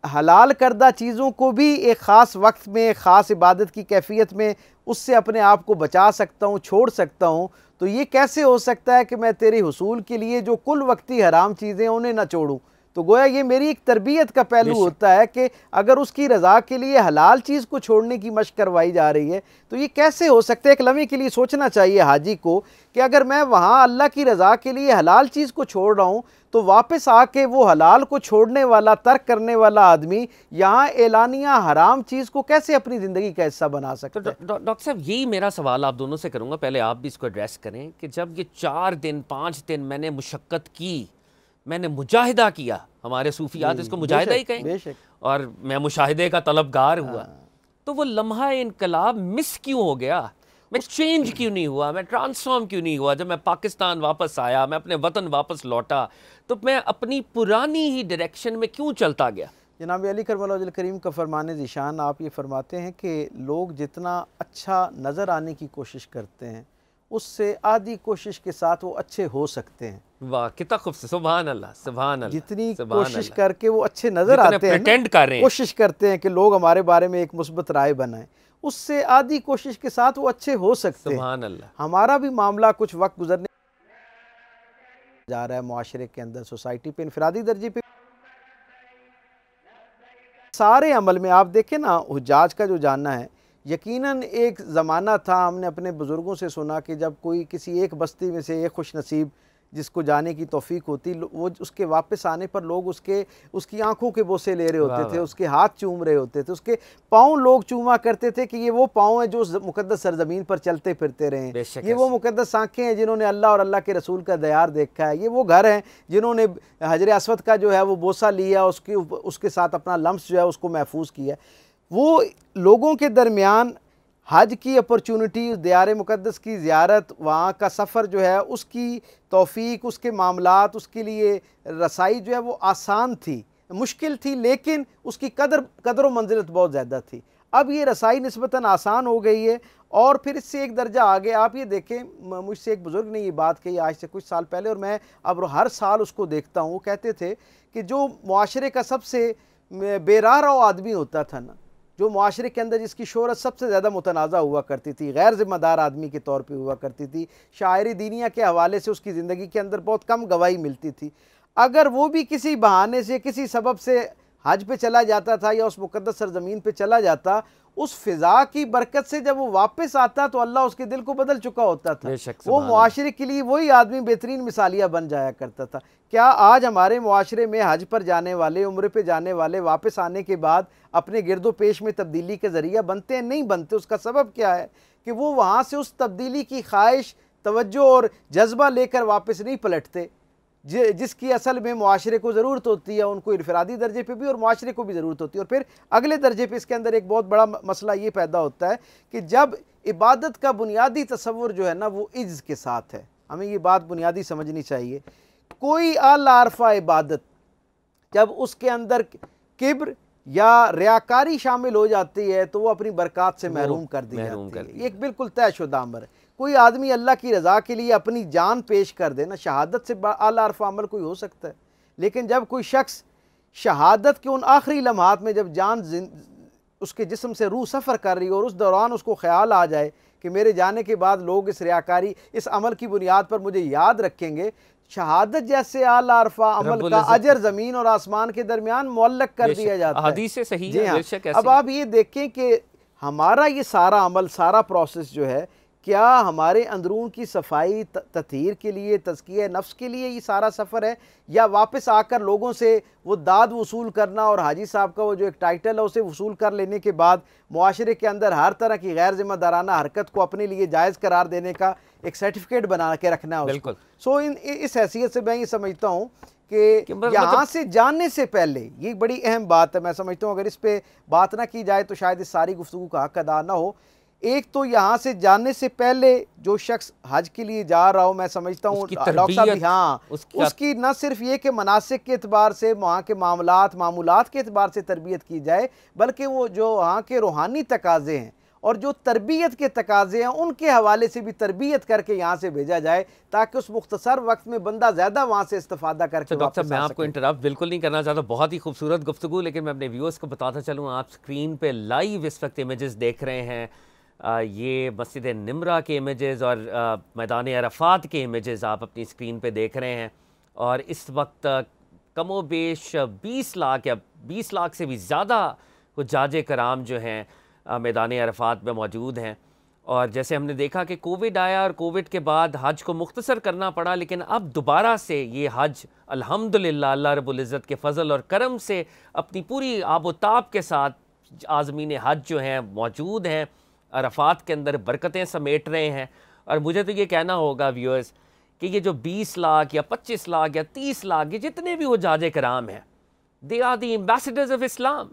हलाल करदा चीज़ों को भी एक ख़ास वक्त में, एक ख़ास इबादत की कैफियत में उससे अपने आप को बचा सकता हूँ, छोड़ सकता हूँ। तो ये कैसे हो सकता है कि मैं तेरे हुसूल के लिए जो कुल वक्ती हराम चीज़ें उन्हें ना छोड़ूँ? तो गोया ये मेरी एक तरबियत का पहलू होता है कि अगर उसकी रज़ा के लिए हलाल चीज़ को छोड़ने की मशक़ करवाई जा रही है तो ये कैसे हो सकता है? एक लम्हे के लिए सोचना चाहिए हाजी को कि अगर मैं वहाँ अल्लाह की रज़ा के लिए हलाल चीज़ को छोड़ रहा हूँ तो वापस आके वो हलाल को छोड़ने वाला, तर्क करने वाला आदमी यहाँ एलानिया हराम चीज़ को कैसे अपनी ज़िंदगी का हिस्सा बना सकता है? तो डॉक्टर साहब, यही मेरा सवाल आप दोनों से करूँगा, पहले आप भी इसको एड्रेस करें कि जब ये 4 दिन 5 दिन मैंने मुशक्क़त की, मैंने मुजाहिदा किया, हमारे सूफियात इसको मुजाहिदा ही कहें, और मैं मुशाहिदे का तलबगार हुआ, तो वो लम्हा इनकलाब मिस क्यों हो गया? मैं चेंज क्यों नहीं हुआ? मैं ट्रांसफॉर्म क्यों नहीं हुआ? जब मैं पाकिस्तान वापस आया, मैं अपने वतन वापस लौटा, तो मैं अपनी पुरानी ही डायरेक्शन में क्यों चलता गया? जनाब अली करमल्लाहु करीम का फरमाने ज़िशान, आप ये फरमाते हैं कि लोग जितना अच्छा नज़र आने की कोशिश करते हैं उससे आधी कोशिश के साथ वो अच्छे हो सकते हैं। वाह, कितना खूबसूरत, सुभान अल्लाह, सुभान अल्लाह। जितनी कोशिश करके वो अच्छे नज़र आते हैं, प्रिटेंड कर रहे हैं, कोशिश करते हैं कि लोग हमारे बारे में एक मुस्बत राय बनाएं, उससे आधी कोशिश के साथ वो अच्छे हो सकते हैं। सुभान अल्लाह। हमारा भी मामला कुछ वक्त गुजरने जा रहा है, मुआशरे के अंदर, सोसाइटी पे, इनफरादी दर्जे पे, सारे अमल में आप देखें ना, हुज्जाज का जो जानना है, यकीनन एक ज़माना था, हमने अपने बुज़ुर्गों से सुना कि जब कोई किसी एक बस्ती में से एक खुश नसीब जिसको जाने की तौफीक होती, वो उसके वापस आने पर लोग उसकी आंखों के बोसे ले रहे होते थे, उसके हाथ चूम रहे होते थे, उसके पाँव लोग चूमा करते थे कि ये वो पाँव हैं जो मुकद्दस सरजमीन पर चलते फिरते रहे हैं, ये वो मुकद्दस आँखें हैं जिन्होंने अल्लाह और अल्लाह के रसूल का दयार देखा है, ये वो घर हैं जिन्होंने हजर अस्वद का जो है वो बोसा लिया, उसके साथ अपना लम्स जो है उसको महफूज किया। वो लोगों के दरमियान हज की अपॉर्चुनिटी, दियार मुक़द्दस की ज़ियारत, वहाँ का सफ़र जो है उसकी तौफ़ीक, उसके मामलात, उसके लिए रसाई जो है वो आसान थी, मुश्किल थी, लेकिन उसकी कदर व मंजिलत बहुत ज़्यादा थी। अब ये रसाई निस्बतन आसान हो गई है और फिर इससे एक दर्जा आगे। आप ये देखें, मुझसे एक बुज़ुर्ग ने ये बात कही आज से कुछ साल पहले और मैं अब हर साल उसको देखता हूँ। वो कहते थे कि जो मुआशरे का सबसे बेरारा आदमी होता था ना, जो मुआशरे के अंदर जिसकी शोहरत सबसे ज़्यादा मुतनाज़ा हुआ करती थी, गैर ज़िम्मेदार आदमी के तौर पे हुआ करती थी, शायरी दीनिया के हवाले से उसकी ज़िंदगी के अंदर बहुत कम गवाही मिलती थी, अगर वो भी किसी बहाने से, किसी सबब से हज पे चला जाता था या उस मुक़द्दस सरज़मीन पे चला जाता, उस फ़िज़ा की बरकत से जब वो वापस आता तो अल्लाह उसके दिल को बदल चुका होता था। वो मुआशरे के लिए वही आदमी बेहतरीन मिसालिया बन जाया करता था। क्या आज हमारे मुआशरे में हज पर जाने वाले, उम्र पे जाने वाले वापस आने के बाद अपने गिरदो पेश में तब्दीली के ज़रिया बनते हैं? नहीं बनते। उसका सबब क्या है कि वो वहाँ से उस तब्दीली की ख्वाहिश, तवज्जो और जज्बा लेकर वापस नहीं पलटते। जिसकी असल में मुआशरे को ज़रूरत होती है, उनको इनफरादी दर्जे पे भी और मुआशरे को भी ज़रूरत होती है। और फिर अगले दर्जे पे इसके अंदर एक बहुत बड़ा मसला ये पैदा होता है कि जब इबादत का बुनियादी तसव्वुर जो है ना वो इज्ज़ के साथ है, हमें ये बात बुनियादी समझनी चाहिए। कोई आला अरफा इबादत जब उसके अंदर किब्र या रियाकारी शामिल हो जाती है तो वो अपनी बरक़ात से महरूम कर दी जाती है। ये एक बिल्कुल तयशुदा अमर है। कोई आदमी अल्लाह की रज़ा के लिए अपनी जान पेश कर दे ना, शहादत से आला अरफा अमल कोई हो सकता है। लेकिन जब कोई शख्स शहादत के उन आखिरी लम्हात में जब जान उसके जिस्म से रूह सफ़र कर रही हो और उस दौरान उसको ख्याल आ जाए कि मेरे जाने के बाद लोग इस रियाकारी इस अमल की बुनियाद पर मुझे याद रखेंगे, शहादत जैसे आला अरफा अमल का अजर ज़मीन और आसमान के दरमियान मुअल्लक कर दिया जाता है। हदीस से सही जी है। हाँ। अब आप ये देखें कि हमारा ये सारा अमल, सारा प्रोसेस जो है, क्या हमारे अंदरून की सफाई तत्हीर के लिए, तज़किया नफ्स के लिए ये सारा सफ़र है, या वापस आकर लोगों से वो दाद वसूल करना और हाजी साहब का वो जो एक टाइटल है उसे वसूल कर लेने के बाद मुआशरे के अंदर हर तरह की गैर जिम्मेदाराना हरकत को अपने लिए जायज़ करार देने का एक सर्टिफिकेट बना के रखना है उसको। सो इस हैसियत से मैं ये समझता हूँ कि यहाँ से जानने से पहले ये बड़ी अहम बात है। मैं समझता हूँ अगर इस पर बात ना की जाए तो शायद इस सारी गुफ्तगू का हक अदा ना हो। एक तो यहाँ से जाने से पहले जो शख्स हज के लिए जा रहा हो, मैं समझता हूँ डॉक्टर साहब, हाँ, उसकी न सिर्फ ये कि मनासिक के एतबार से, वहाँ के मामूलात के एतबार से तरबियत की जाए, बल्कि वो जो वहाँ के रूहानी तकाज़े हैं और जो तरबियत के तकाज़े हैं उनके हवाले से भी तरबियत करके यहाँ से भेजा जाए, ताकि उस मुख्तसर वक्त में बंदा ज़्यादा वहाँ से इस्तेफादा करके। तो डॉक्टर साहब, मैं आपको इंटरप्ट बिल्कुल नहीं करना चाहता, बहुत ही खूबसूरत गुफ्तगू, लेकिन मैं अपने व्यूअर्स को बताता चलूँ, आप स्क्रीन पर लाइव इस वक्त इमेजेस देख रहे हैं। ये मस्जिद निमरा के इमेजेस और मैदान अरफात के इमेजेस आप अपनी स्क्रीन पे देख रहे हैं। और इस वक्त कमो बेश 20 लाख या 20 लाख से भी ज़्यादा कुछ जाजे कराम जो हैं मैदान अरफात में मौजूद हैं। और जैसे हमने देखा कि कोविड आया और कोविड के बाद हज को मुख्तसर करना पड़ा, लेकिन अब दोबारा से ये हज अल्हम्दुलिल्लाह अल्लाह रब्बुल इज़्ज़त के फ़ज़ल और करम से अपनी पूरी आबोताब के साथ आज़मीन हज जो हैं मौजूद हैं, अरफात के अंदर बरकतें समेट रहे हैं। और मुझे तो ये कहना होगा व्यूअर्स कि ये जो 20 लाख या 25 लाख या 30 लाख ये जितने भी वो जाजे कराम हैं, they are the ambassadors of Islam.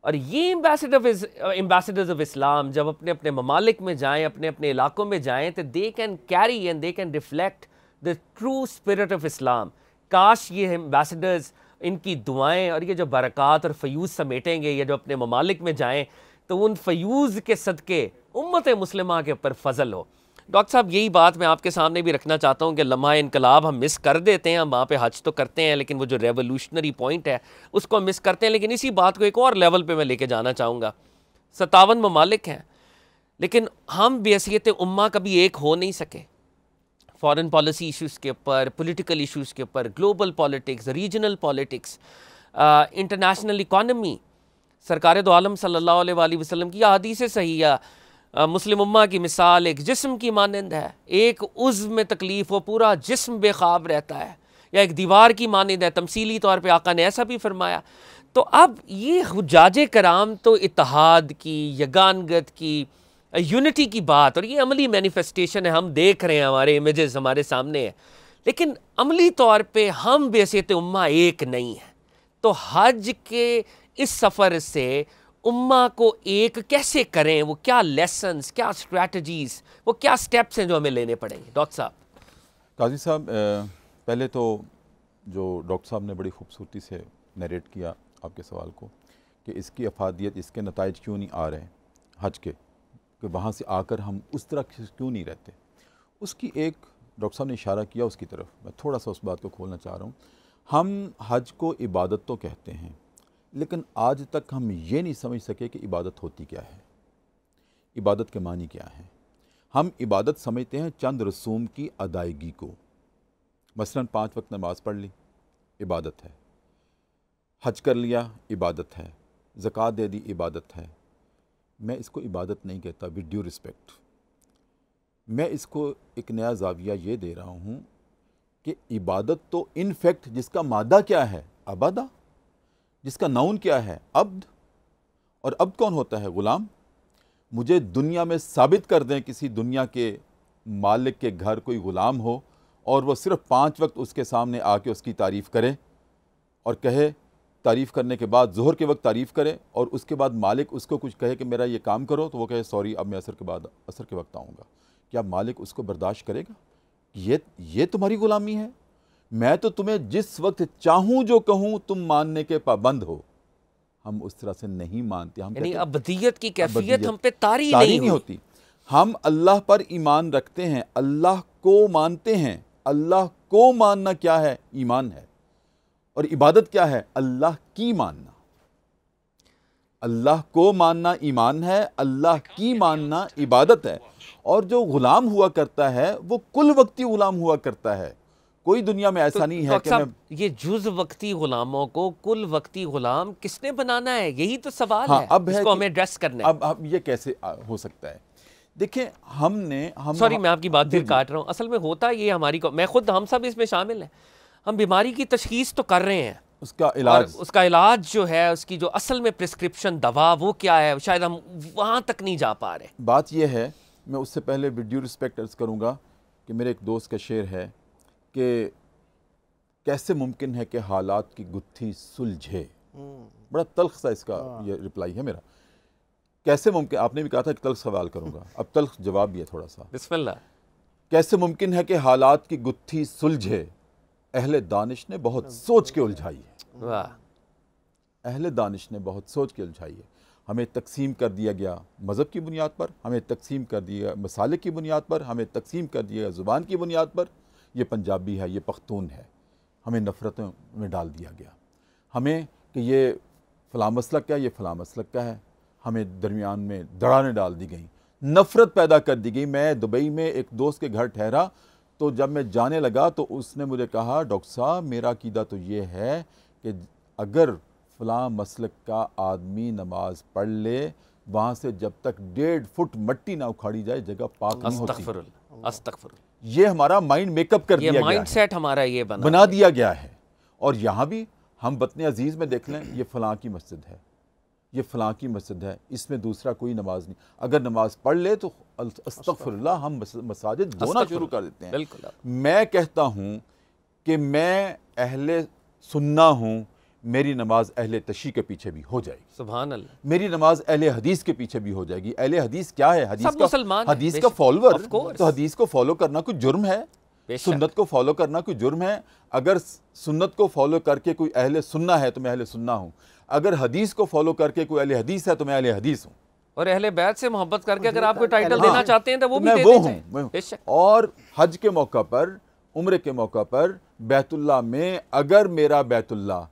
और ये एम्बेसडर्स ऑफ इस्लाम जब अपने अपने ममालिक में जाएं, अपने अपने इलाकों में जाएं, तो they can carry and they can reflect the true spirit of Islam. काश ये एम्बेसडर्स इनकी दुआएं और ये जो बरक़ात और फ़यूज़ समेटेंगे, ये जो अपने ममालिक में जाएं, तो उन फ़यूज़ के सदक़े उम्मत मुस्लिमा के ऊपर फ़ज़ल हो। डॉक्टर साहब, यही बात मैं आपके सामने भी रखना चाहता हूँ कि लम्हा इनकलाब हम मिस कर देते हैं। हम वहाँ पे हज तो करते हैं, लेकिन वो जो रेवोल्यूशनरी पॉइंट है उसको हम मिस करते हैं। लेकिन इसी बात को एक और लेवल पे मैं लेके जाना चाहूँगा। 57 ममालिक हैं, लेकिन हम बेहसियत उम्मा कभी एक हो नहीं सके। फॉरेन पॉलिसी इशूज़ के ऊपर, पॉलिटिकल इशूज़ के ऊपर, global politics, regional politics, international economy, सरकार दो आलम सल्लल्लाहु अलैहि वसल्लम की हदीस सही है, मुस्लिम उम्मा की मिसाल एक जिस्म की मानंद है। एक उज़्व में तकलीफ़ हो, पूरा जिस्म बेख़ाब रहता है, या एक दीवार की मानंद है। तमसीली तौर पे आका ने ऐसा भी फरमाया। तो अब ये हुज्जाजे कराम तो इत्तेहाद की, यगानगत की, यूनिटी की बात, और ये अमली मैनिफेस्टेशन है, हम देख रहे हैं, हमारे इमेजेस हमारे सामने है, लेकिन अमली तौर पे हम बेहसियत उम्मा एक नहीं है। तो हज के इस सफ़र से उम्मा को एक कैसे करें, वो क्या लेसन्स, क्या स्ट्रैटेजीज़, वो क्या स्टेप्स हैं जो हमें लेने पड़ेंगे? डॉक्टर साहब। काजी साहब, पहले तो जो डॉक्टर साहब ने बड़ी खूबसूरती से नरेट किया आपके सवाल को कि इसकी अफादियत, इसके नताइज क्यों नहीं आ रहे हैं हज के, कि वहाँ से आकर हम उस तरह क्यों नहीं रहते, उसकी एक डॉक्टर साहब ने इशारा किया, उसकी तरफ मैं थोड़ा सा उस बात को खोलना चाह रहा हूँ। हम हज को इबादत तो कहते हैं, लेकिन आज तक हम ये नहीं समझ सके कि इबादत होती क्या है, इबादत के मानी क्या है। हम इबादत समझते हैं चंद रसूम की अदायगी को, मसलन 5 वक्त नमाज़ पढ़ ली, इबादत है। हज कर लिया, इबादत है। ज़कात दे दी, इबादत है। मैं इसको इबादत नहीं कहता, विद ड्यू रिस्पेक्ट। मैं इसको एक नया ज़ाविया ये दे रहा हूँ कि इबादत तो इन फैक्ट जिसका मादा क्या है, अबादा, जिसका नाउन क्या है, अब्द। और अब्द कौन होता है? ग़ुलाम। मुझे दुनिया में साबित कर दें किसी दुनिया के मालिक के घर कोई ग़ुलाम हो और वो सिर्फ 5 वक्त उसके सामने आके उसकी तारीफ़ करे और कहे, तारीफ़ करने के बाद ज़ोहर के वक्त तारीफ़ करे और उसके बाद मालिक उसको कुछ कहे कि मेरा ये काम करो, तो वो कहे सॉरी अब मैं असर के वक्त आऊँगा, क्या मालिक उसको बर्दाश्त करेगा? ये तुम्हारी ग़ुलामी है? मैं तो तुम्हें जिस वक्त चाहूँ जो कहूँ तुम मानने के पाबंद हो। हम उस तरह से नहीं मानते। हम यानी अबदियत की कैफियत हम पे तारी नहीं होती। हम अल्लाह पर ईमान रखते हैं, अल्लाह को मानते हैं। अल्लाह को मानना क्या है? ईमान है। और इबादत क्या है? अल्लाह की मानना। अल्लाह को मानना ईमान है, अल्लाह की मानना इबादत है। और जो गुलाम हुआ करता है वो कुल वक्ती गुलाम हुआ करता है। कोई दुनिया में ऐसा नहीं है कि मैं ये जुज वक्ती गुलामों को कुल वक्ती गुलाम किसने बनाना है? यही तो सवाल है, अब इसको हमें एड्रेस करना है। अब ये कैसे हो सकता है? देखिए सॉरी मैं आपकी बात फिर काट रहा हूँ। असल में होता ये मैं खुद हम सब इसमें शामिल हैं। हम बीमारी की तशखीस तो कर रहे हैं, उसका इलाज जो है, उसकी जो असल में प्रिस्क्रिप्शन दवा वो क्या है, शायद हम वहाँ तक नहीं जा पा रहे। बात यह है, मैं उससे पहले विद ड्यू रिस्पेक्ट अर्ज करूँगा कि मेरे एक दोस्त का शेर है कि कैसे मुमकिन है कि हालात की गुत्थी सुलझे। बड़ा तल्ख सा इसका ये रिप्लाई है मेरा। कैसे मुमकिन, आपने भी कहा था कि तल्ख सवाल करूँगा, अब तल्ख जवाब भी है थोड़ा सा। बिस्मिल्लाह। कैसे मुमकिन है कि हालात की गुत्थी सुलझे, अहले दानिश ने बहुत सोच के उलझाई है। वाह। अहले दानिश ने बहुत सोच के उलझाई है। हमें तकसीम कर दिया गया मज़हब की बुनियाद पर, हमें तकसीम कर दिया मसाले की बुनियाद पर, हमें तकसीम कर दिया ज़ुबान की बुनियाद पर। ये पंजाबी है, ये पख्तून है, हमें नफ़रतों में डाल दिया गया। हमें कि ये फ़लाँ मसलक का है, ये फ़लाँ मसलक का है, हमें दरमियान में दरारें डाल दी गई, नफ़रत पैदा कर दी गई। मैं दुबई में एक दोस्त के घर ठहरा, तो जब मैं जाने लगा तो उसने मुझे कहा, डॉक्टर साहब मेरा अक़ीदा तो ये है कि अगर फ़लाँ मसलक का आदमी नमाज पढ़ ले, वहाँ से जब तक 1.5 फुट मट्टी ना उखाड़ी जाए जगह पाक नहीं होती। अस्तगफिरुल्लाह। ये हमारा माइंड मेकअप कर दिया गया है, माइंडसेट हमारा ये बना दिया गया है। और यहाँ भी हम वतन अजीज़ में देख लें, ये फ़लाँ की मस्जिद है, ये फ़लाँ की मस्जिद है, इसमें दूसरा कोई नमाज नहीं। अगर नमाज पढ़ ले तो अस्तगफिरुल्लाह हम मसाजिद धोना शुरू कर देते हैं। बिल्कुल। मैं कहता हूँ कि मैं अहले सुन्ना हूँ, मेरी नमाज अहले तशी के पीछे भी हो जाएगी। सुभान अल्लाह। मेरी नमाज अहले हदीस के पीछे भी हो जाएगी। अहले हदीस क्या है? हदीस का फॉलोअर। तो हदीस को फॉलो करना कोई जुर्म है? सुन्नत को फॉलो करना कोई जुर्म है? अगर सुन्नत को फॉलो करके कोई अहले सुन्ना है तो मैं अहले सुन्ना हूँ। अगर हदीस को फॉलो करके कोई अहले हदीस है तो मैं अहले हदीस हूँ। और अहले बैत से मोहब्बत करके अगर आप कोई टाइटल देना चाहते हैं तो वो भी मैं वो हूँ। और हज के मौका पर, उम्र के मौका पर, बैतुल्लाह में अगर मेरा बैतुल्लाह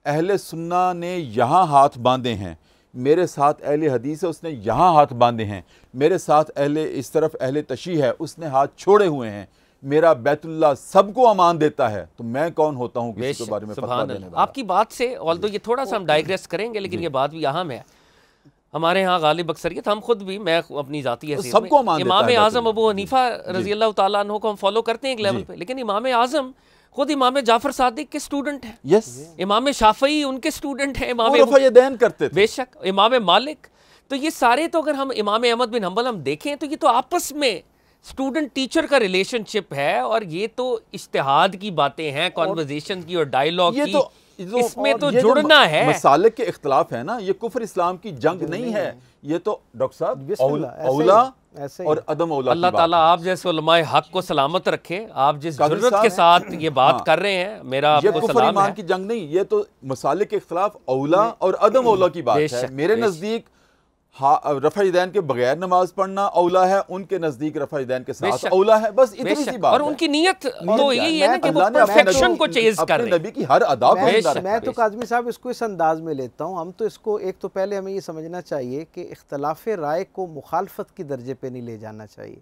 अहले सुन्ना ने यहाँ हाथ बांधे हैं, मेरे साथ अहले हदीस है उसने यहाँ हाथ बांधे हैं, मेरे साथ अहले इस तरफ अहले तशी है उसने हाथ छोड़े हुए हैं, मेरा बैतुल्लाह सबको अमान देता है, तो मैं कौन होता हूँ किसी के बारे में फतवा देने वाला? आपकी बात से ऑल्दो ये थोड़ा सा हम डाइग्रेस करेंगे, लेकिन ये बात भी अहम है। हमारे यहाँ गालिब अक्सरियत, हम खुद भी, मैं अपनी जाती है, सबको अमान देता है। इमाम आज़म अबू हनीफा रज़ी अल्लाह तआला अन्हु को हम फॉलो करते हैं एक लेवल पे, लेकिन इमाम आज़म खुद इमाम जाफर सादिक के स्टूडेंट हैं। यस। इमाम शाफई उनके स्टूडेंट हैं। इमाम रफ़ायदैन करते थे। बेशक। इमाम मालिक, तो ये सारे, तो अगर हम इमाम अहमद बिन हंबल हम देखें तो ये तो आपस में स्टूडेंट टीचर का रिलेशनशिप है, और ये तो इज्तिहाद की बातें हैं, कॉन्वर्सेशन की और डायलॉग की, तो इसमें तो जुड़ना है। मसालिक के इख्तलाफ है ना, ये कुफ्र इस्लाम की जंग नहीं है, ये तो डॉक्टर साहब औला और अदम औला। अल्लाह ताला आप जैसे उलमाए हक को सलामत रखे। आप जिस जुर्रत के साथ ये बात कर रहे हैं, मेरा आपको सलाम है। ये ईमान की जंग नहीं, ये तो मसालिक के इख्तलाफ औला और अदम औला की बात है। मेरे नजदीक रफ़ाइदैन के बगैर नमाज पढ़ना औला है, उनके नजदीक रफ़ाइदैन के साथ औला है, बस इतनी सी बात है। और उनकी नियत तो यही है ना कि वो परफेक्शन को चेज कर रहे हैं, नबी की हर अदा को जिंदा रखना। मैं तो काज़मी साहब इसको इस अंदाज में लेता हूँ, हम तो इसको एक तो पहले हमें ये समझना चाहिए कि इख्तलाफ राय को मुखालफत की दर्जे पे नहीं ले जाना चाहिए।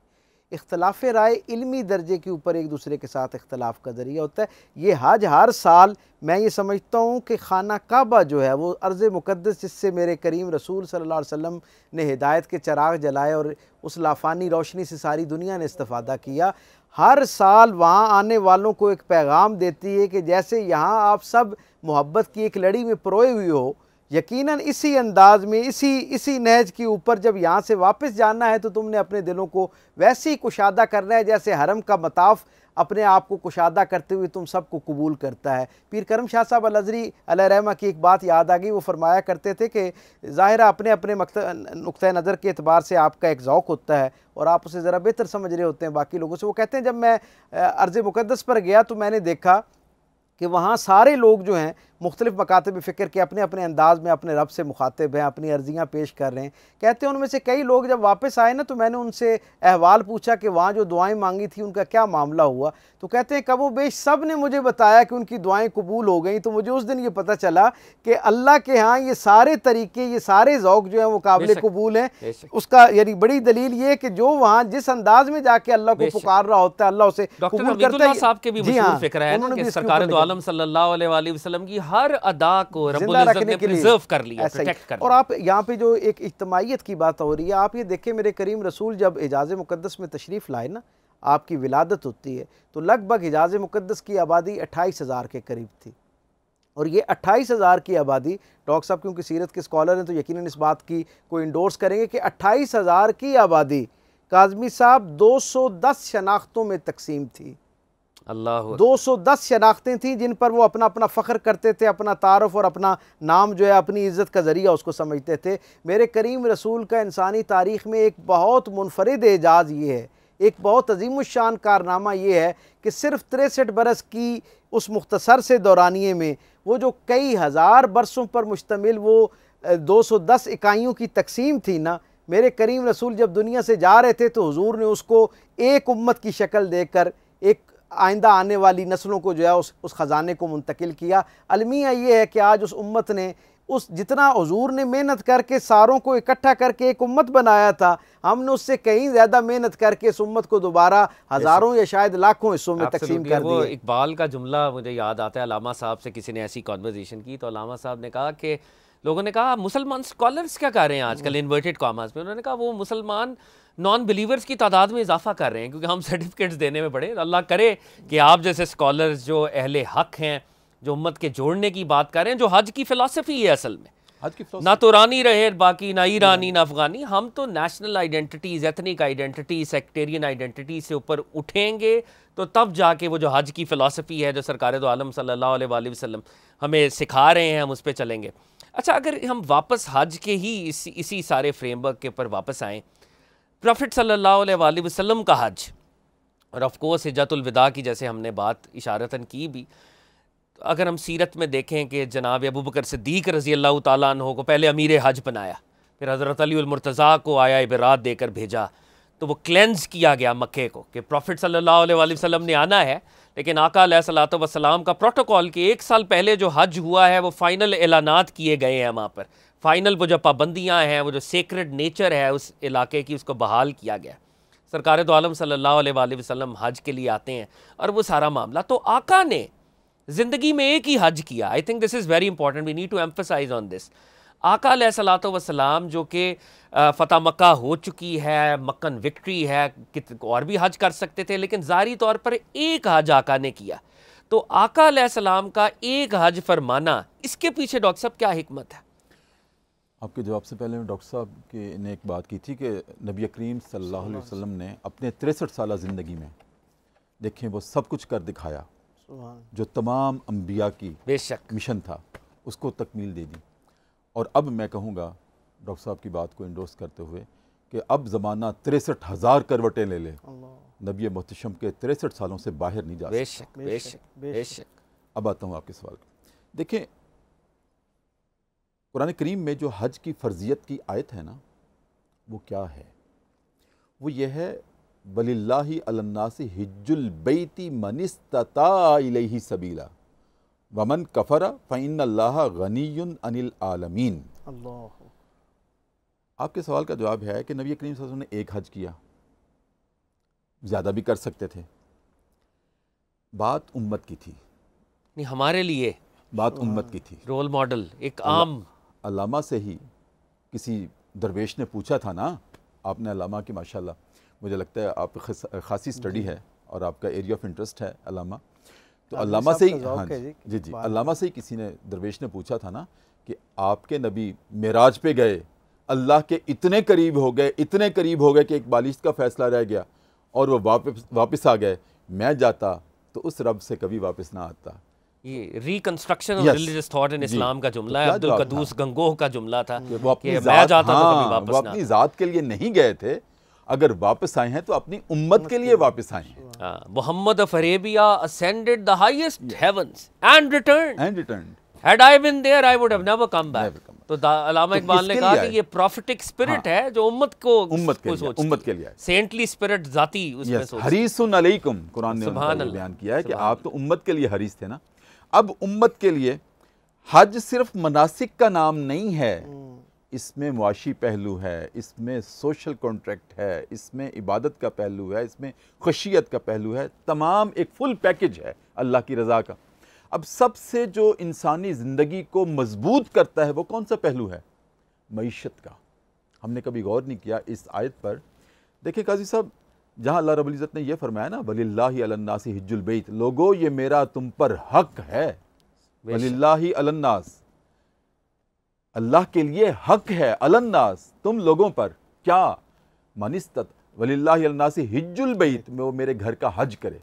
इख्तलाफ राय इल्मी दर्जे के ऊपर एक दूसरे के साथ इख्तलाफ का ज़रिया होता है। ये हज हर साल मैं ये समझता हूँ कि खाना काबा जो है वो अर्ज़ मुक़द्दस जिससे मेरे करीम रसूल सल्लल्लाहु अलैहि वसल्लम ने हिदायत के चराग जलाए और उस लाफानी रोशनी से सारी दुनिया ने इस्तिफ़ादा किया, हर साल वहाँ आने वालों को एक पैगाम देती है कि जैसे यहाँ आप सब मोहब्बत की एक लड़ी में परोए हुए हो, यकीनन इसी अंदाज में, इसी नहज के ऊपर जब यहाँ से वापस जाना है तो तुमने अपने दिलों को वैसे ही कुशादा करना है जैसे हरम का मताफ अपने आप को कुशादा करते हुए तुम सबको कबूल करता है। पीर करम शाह साहब अल-अज़हरी अलैहि रहमा की एक बात याद आ गई। वो फरमाया करते थे कि ज़ाहिर अपने अपने नुक्ता नज़र के एतबार से आपका एक ज़ौक़ होता है और आप उसे ज़रा बेहतर समझ रहे होते हैं बाकी लोगों से। वो कहते हैं जब मैं अर्ज़ मुक़द्दस पर गया तो मैंने देखा कि वहाँ सारे लोग जो हैं मुख्तलिफ़ मकातब फ़िक्र के अपने अपने अंदाज़ में अपने रब से मुखातिब हैं, अपनी अर्जियाँ पेश कर रहे हैं। कहते हैं उनमें से कई लोग जब वापस आए ना तो मैंने उनसे अहवाल पूछा कि वहाँ जो दुआएं मांगी थी उनका क्या मामला हुआ। तो कहते हैं कबो बेश सब ने मुझे बताया कि उनकी दुआएं कबूल हो गई। तो मुझे उस दिन ये पता चला कि अल्लाह के यहाँ ये सारे तरीके, ये सारे ज़ौक़ जो हैं वो काबिल कबूल हैं। उसका यानी बड़ी दलील ये कि जो वहाँ जिस अंदाज में जाके अल्लाह को पुकार रहा होता है अल्लाह उसे कबूल करता है। साहब के भी मशहूर फिक्र है ना कि सरकार दो आलम सल्लल्लाहु अलैहि वसल्लम की हर अदा को रब्बुल इज्जत ने प्रिजर्व कर लिया, प्रोटेक्ट कर लिया। और आप यहाँ पे जो एक इज्तिमाइयत की बात हो रही है, आप ये देखें मेरे करीम रसूल जब हिजाज़ मुक़द्दस में तशरीफ़ लाए ना, आपकी विलादत होती है तो लगभग हिजाज़ मुक़द्दस की आबादी 28,000 के करीब थी। और ये 28,000 की आबादी, डॉक्टर साहब क्योंकि सीरत के स्कॉलर हैं तो यकीनन इस बात की को इंडोर्स करेंगे कि 28,000 की आबादी काज़मी साहब 210 शनाख्तों में तकसीम थी। अल्लाह 210 शनाख्तें थीं जिन पर वो अपना अपना फ़ख्र करते थे, अपना तारफ़ और अपना नाम जो है अपनी इज़्ज़त का ज़रिया उसको समझते थे। मेरे करीम रसूल का इंसानी तारीख़ में एक बहुत मुनफरिद एजाज़ ये है, एक बहुत अज़ीमुश्शान कारनामा ये है कि सिर्फ़ 63 बरस की उस मुख्तसर से दौरानिए में वो जो कई हज़ार बरसों पर मुश्तमिल वो 210 इकाइयों की तकसीम थी ना, मेरे करीम रसूल जब दुनिया से जा रहे थे तो हुजूर ने उसको एक उम्मत की शक्ल देकर एक आइंदा आने वाली नस्लों को जो है उस ख़जाने को मुंतकिल किया। अलमिया ये है कि आज उस उम्मत ने उस जितना हुजूर ने मेहनत करके सारों को इकट्ठा करके एक उम्मत बनाया था, हमने उससे कहीं ज़्यादा मेहनत करके इस उम्मत को दोबारा हज़ारों या शायद लाखों हिस्सों में तकसीम कर दिया। इकबाल का जुमला मुझे याद आता है, अलामा साहब से किसी ने ऐसी कॉन्वर्जेशन की तो अलामा साहब ने कहा कि लोगों ने कहा मुसलमान स्कॉलर्स क्या कर रहे हैं आजकल इन्वर्टेड कॉमास में। उन्होंने कहा वो मुसलमान नॉन बिलीवर्स की तादाद में इजाफा कर रहे हैं क्योंकि हम सर्टिफिकेट्स देने में पड़े। अल्लाह करे कि आप जैसे स्कॉलर्स जो अहले हक हैं, जो उम्मत के जोड़ने की बात कर रहे हैं, जो हज की फ़िलासफ़ी है असल में, ना तो रानी रहे बाकी, ना ईरानी ना अफ़गानी, हम तो national identities, ethnic identity, sectarian identity से ऊपर उठेंगे तो तब जाके वो जो हज की फ़िलासफ़ी है जो सरकार दो आलम सल्लल्लाहु अलैहि वसल्लम हमें सिखा रहे हैं, हम उस पर चलेंगे। अच्छा, अगर हम वापस हज के ही इसी सारे फ्रेमवर्क के ऊपर वापस आएँ, प्रॉफिट सल्लल्लाहु अलैहि वसल्लम का हज और ऑफ कोर्स हिज्जतुल विदा की जैसे हमने बात इशारतन की भी, अगर हम सीरत में देखें कि जनाब अबू बकर सिद्दीक़ रज़ी अल्लाह ताला अन्हु को पहले अमीर हज बनाया, फिर हज़रत अली उल मुर्तज़ा को आया बिरात देकर भेजा, तो वो क्लेंज किया गया मक्के को कि प्रॉफिट सल्लल्लाहु अलैहि वसल्लम ने आना है। लेकिन आका अलैहिस्सलातु वस्सलाम का प्रोटोकॉल के 1 साल पहले जो हज हुआ है वो फ़ाइनल ऐलानात किए गए हैं, वहाँ पर फ़ाइनल वो जो पाबंदियाँ हैं, वो जो सेक्रेड नेचर है उस इलाके की, उसको बहाल किया गया। सरकार दो आलम सल्लल्लाहु अलैहि वसल्लम हज के लिए आते हैं और वो सारा मामला, तो आका ने ज़िंदगी में एक ही हज किया। I think this is very important, we need to emphasize on this. आका अलैहिस्सलातु वस्सलाम जो कि फ़तह मक्का हो चुकी है, मक्कन विक्ट्री है, और भी हज कर सकते थे, लेकिन ज़ाहिरी तौर पर एक हज आका ने किया। तो आका अलैहिस्सलाम का एक हज फरमाना, इसके पीछे डॉक्टर साहब क्या हिकमत है? आपके जवाब से पहले डॉक्टर साहब ने एक बात की थी कि नबी करीम सल्लल्लाहु अलैहि वसल्लम ने अपने 63 साला ज़िंदगी में देखें वो सब कुछ कर दिखाया जो तमाम अंबिया की बेशक मिशन था, उसको तकमील दे दी। और अब मैं कहूँगा डॉक्टर साहब की बात को इंडोर्स करते हुए कि अब ज़माना 63,000 करवटें ले ले, नबी मोहतशम के 63 सालों से बाहर नहीं जा सकता। बेशक बेशक बेशक। अब आता हूँ आपके सवाल को। देखें, कुरान करीम में जो हज की फ़र्जियत की आयत है ना, वो क्या है? वो ये है, वलिल्लाहि अलन्नासि हिज्जुल बैति मन इस्तता इलैहि सबीला वमन कफरा फ़इन्नल्लाहा गनियुन अनिल आलमीन। आपके सवाल का जवाब है कि नबी करीम सल्लल्लाहु अलैहि वसल्लम ने एक हज किया, ज़्यादा भी कर सकते थे। बात उम्मत की थी, नहीं हमारे लिए बात उम्मत की थी। रोल मॉडल एक आम अल्लामा से ही किसी दरवेश ने पूछा था ना, आपने अल्लामा की माशाल्लाह मुझे लगता है आप खासी स्टडी है और आपका एरिया ऑफ इंटरेस्ट है अल्लामा, तो अल्लामा से ही, हाँ जी जी, अल्लामा से ही किसी ने दरवेश ने पूछा था ना कि आपके नबी मेराज पे गए, अल्लाह के इतने करीब हो गए, इतने करीब हो गए कि एक बालिश का फ़ैसला रह गया और वो वापस आ गए। मैं जाता तो उस रब से कभी वापस ना आता। ये reconstruction of Yes. Religious thought in जी। इस्लाम का तो जुमला है। क्या अब्दुल जवाब कदूस था? गंगोह का जुमला था कि वो अपनी कि मैं ज़ात, जाता तो कभी हाँ, वापस वो ना अपनी आता। ज़ात के लिए नहीं गए थे, अगर वापस आए हैं तो अपनी उम्मत के लिए वापस आए हैं। हाँ, Muhammad of Arabia ascended the highest heavens and returned. And return. Had I been there, I would have never come back. Never come back. तो अल्लामा तो इकबाल ने किसके कहा लिए कि आए? ये prophetic spirit हाँ। है जो उम्मत को उम्मत के लिए, सोचती उम्मत है। के लिए आए। Saintly spirit जाती उसमें यस, सोचती है। हरीसुन अलैकुम, कुरान ने सुभान उनका ये अल्लाह, बयान किया है कि सुभान आप तो उम्मत के लिए हरीस थे ना। अब उम्मत के लिए हज सिर्फ मनासिक का नाम नहीं है, इसमें मुआशी पहलू है, इसमें सोशल कॉन्ट्रैक्ट है, इसमें इबादत का पहलू है, इसमें खुशियत का पहलू है, तमाम एक फुल पैकेज है अल्लाह की रज़ा का। अब सबसे जो इंसानी ज़िंदगी को मजबूत करता है वो कौन सा पहलू है? मईशत का। हमने कभी गौर नहीं किया इस आयत पर। देखिए काजी साहब, जहाँ अल्लाह रब्बुल इज़्ज़त ने यह फरमाया ना, वलिल्लाहि अलन्नासी हिज्जुल बैत, लोगो ये मेरा तुम पर हक है। वलिल्लाहि अलन्नास, अल्लाह के लिए हक है, अलन्नास तुम लोगों पर, क्या? मनिस्तत वलिल्लाहि अलन्नासी हिज्जुल बैत, में वो मेरे घर का हज करे।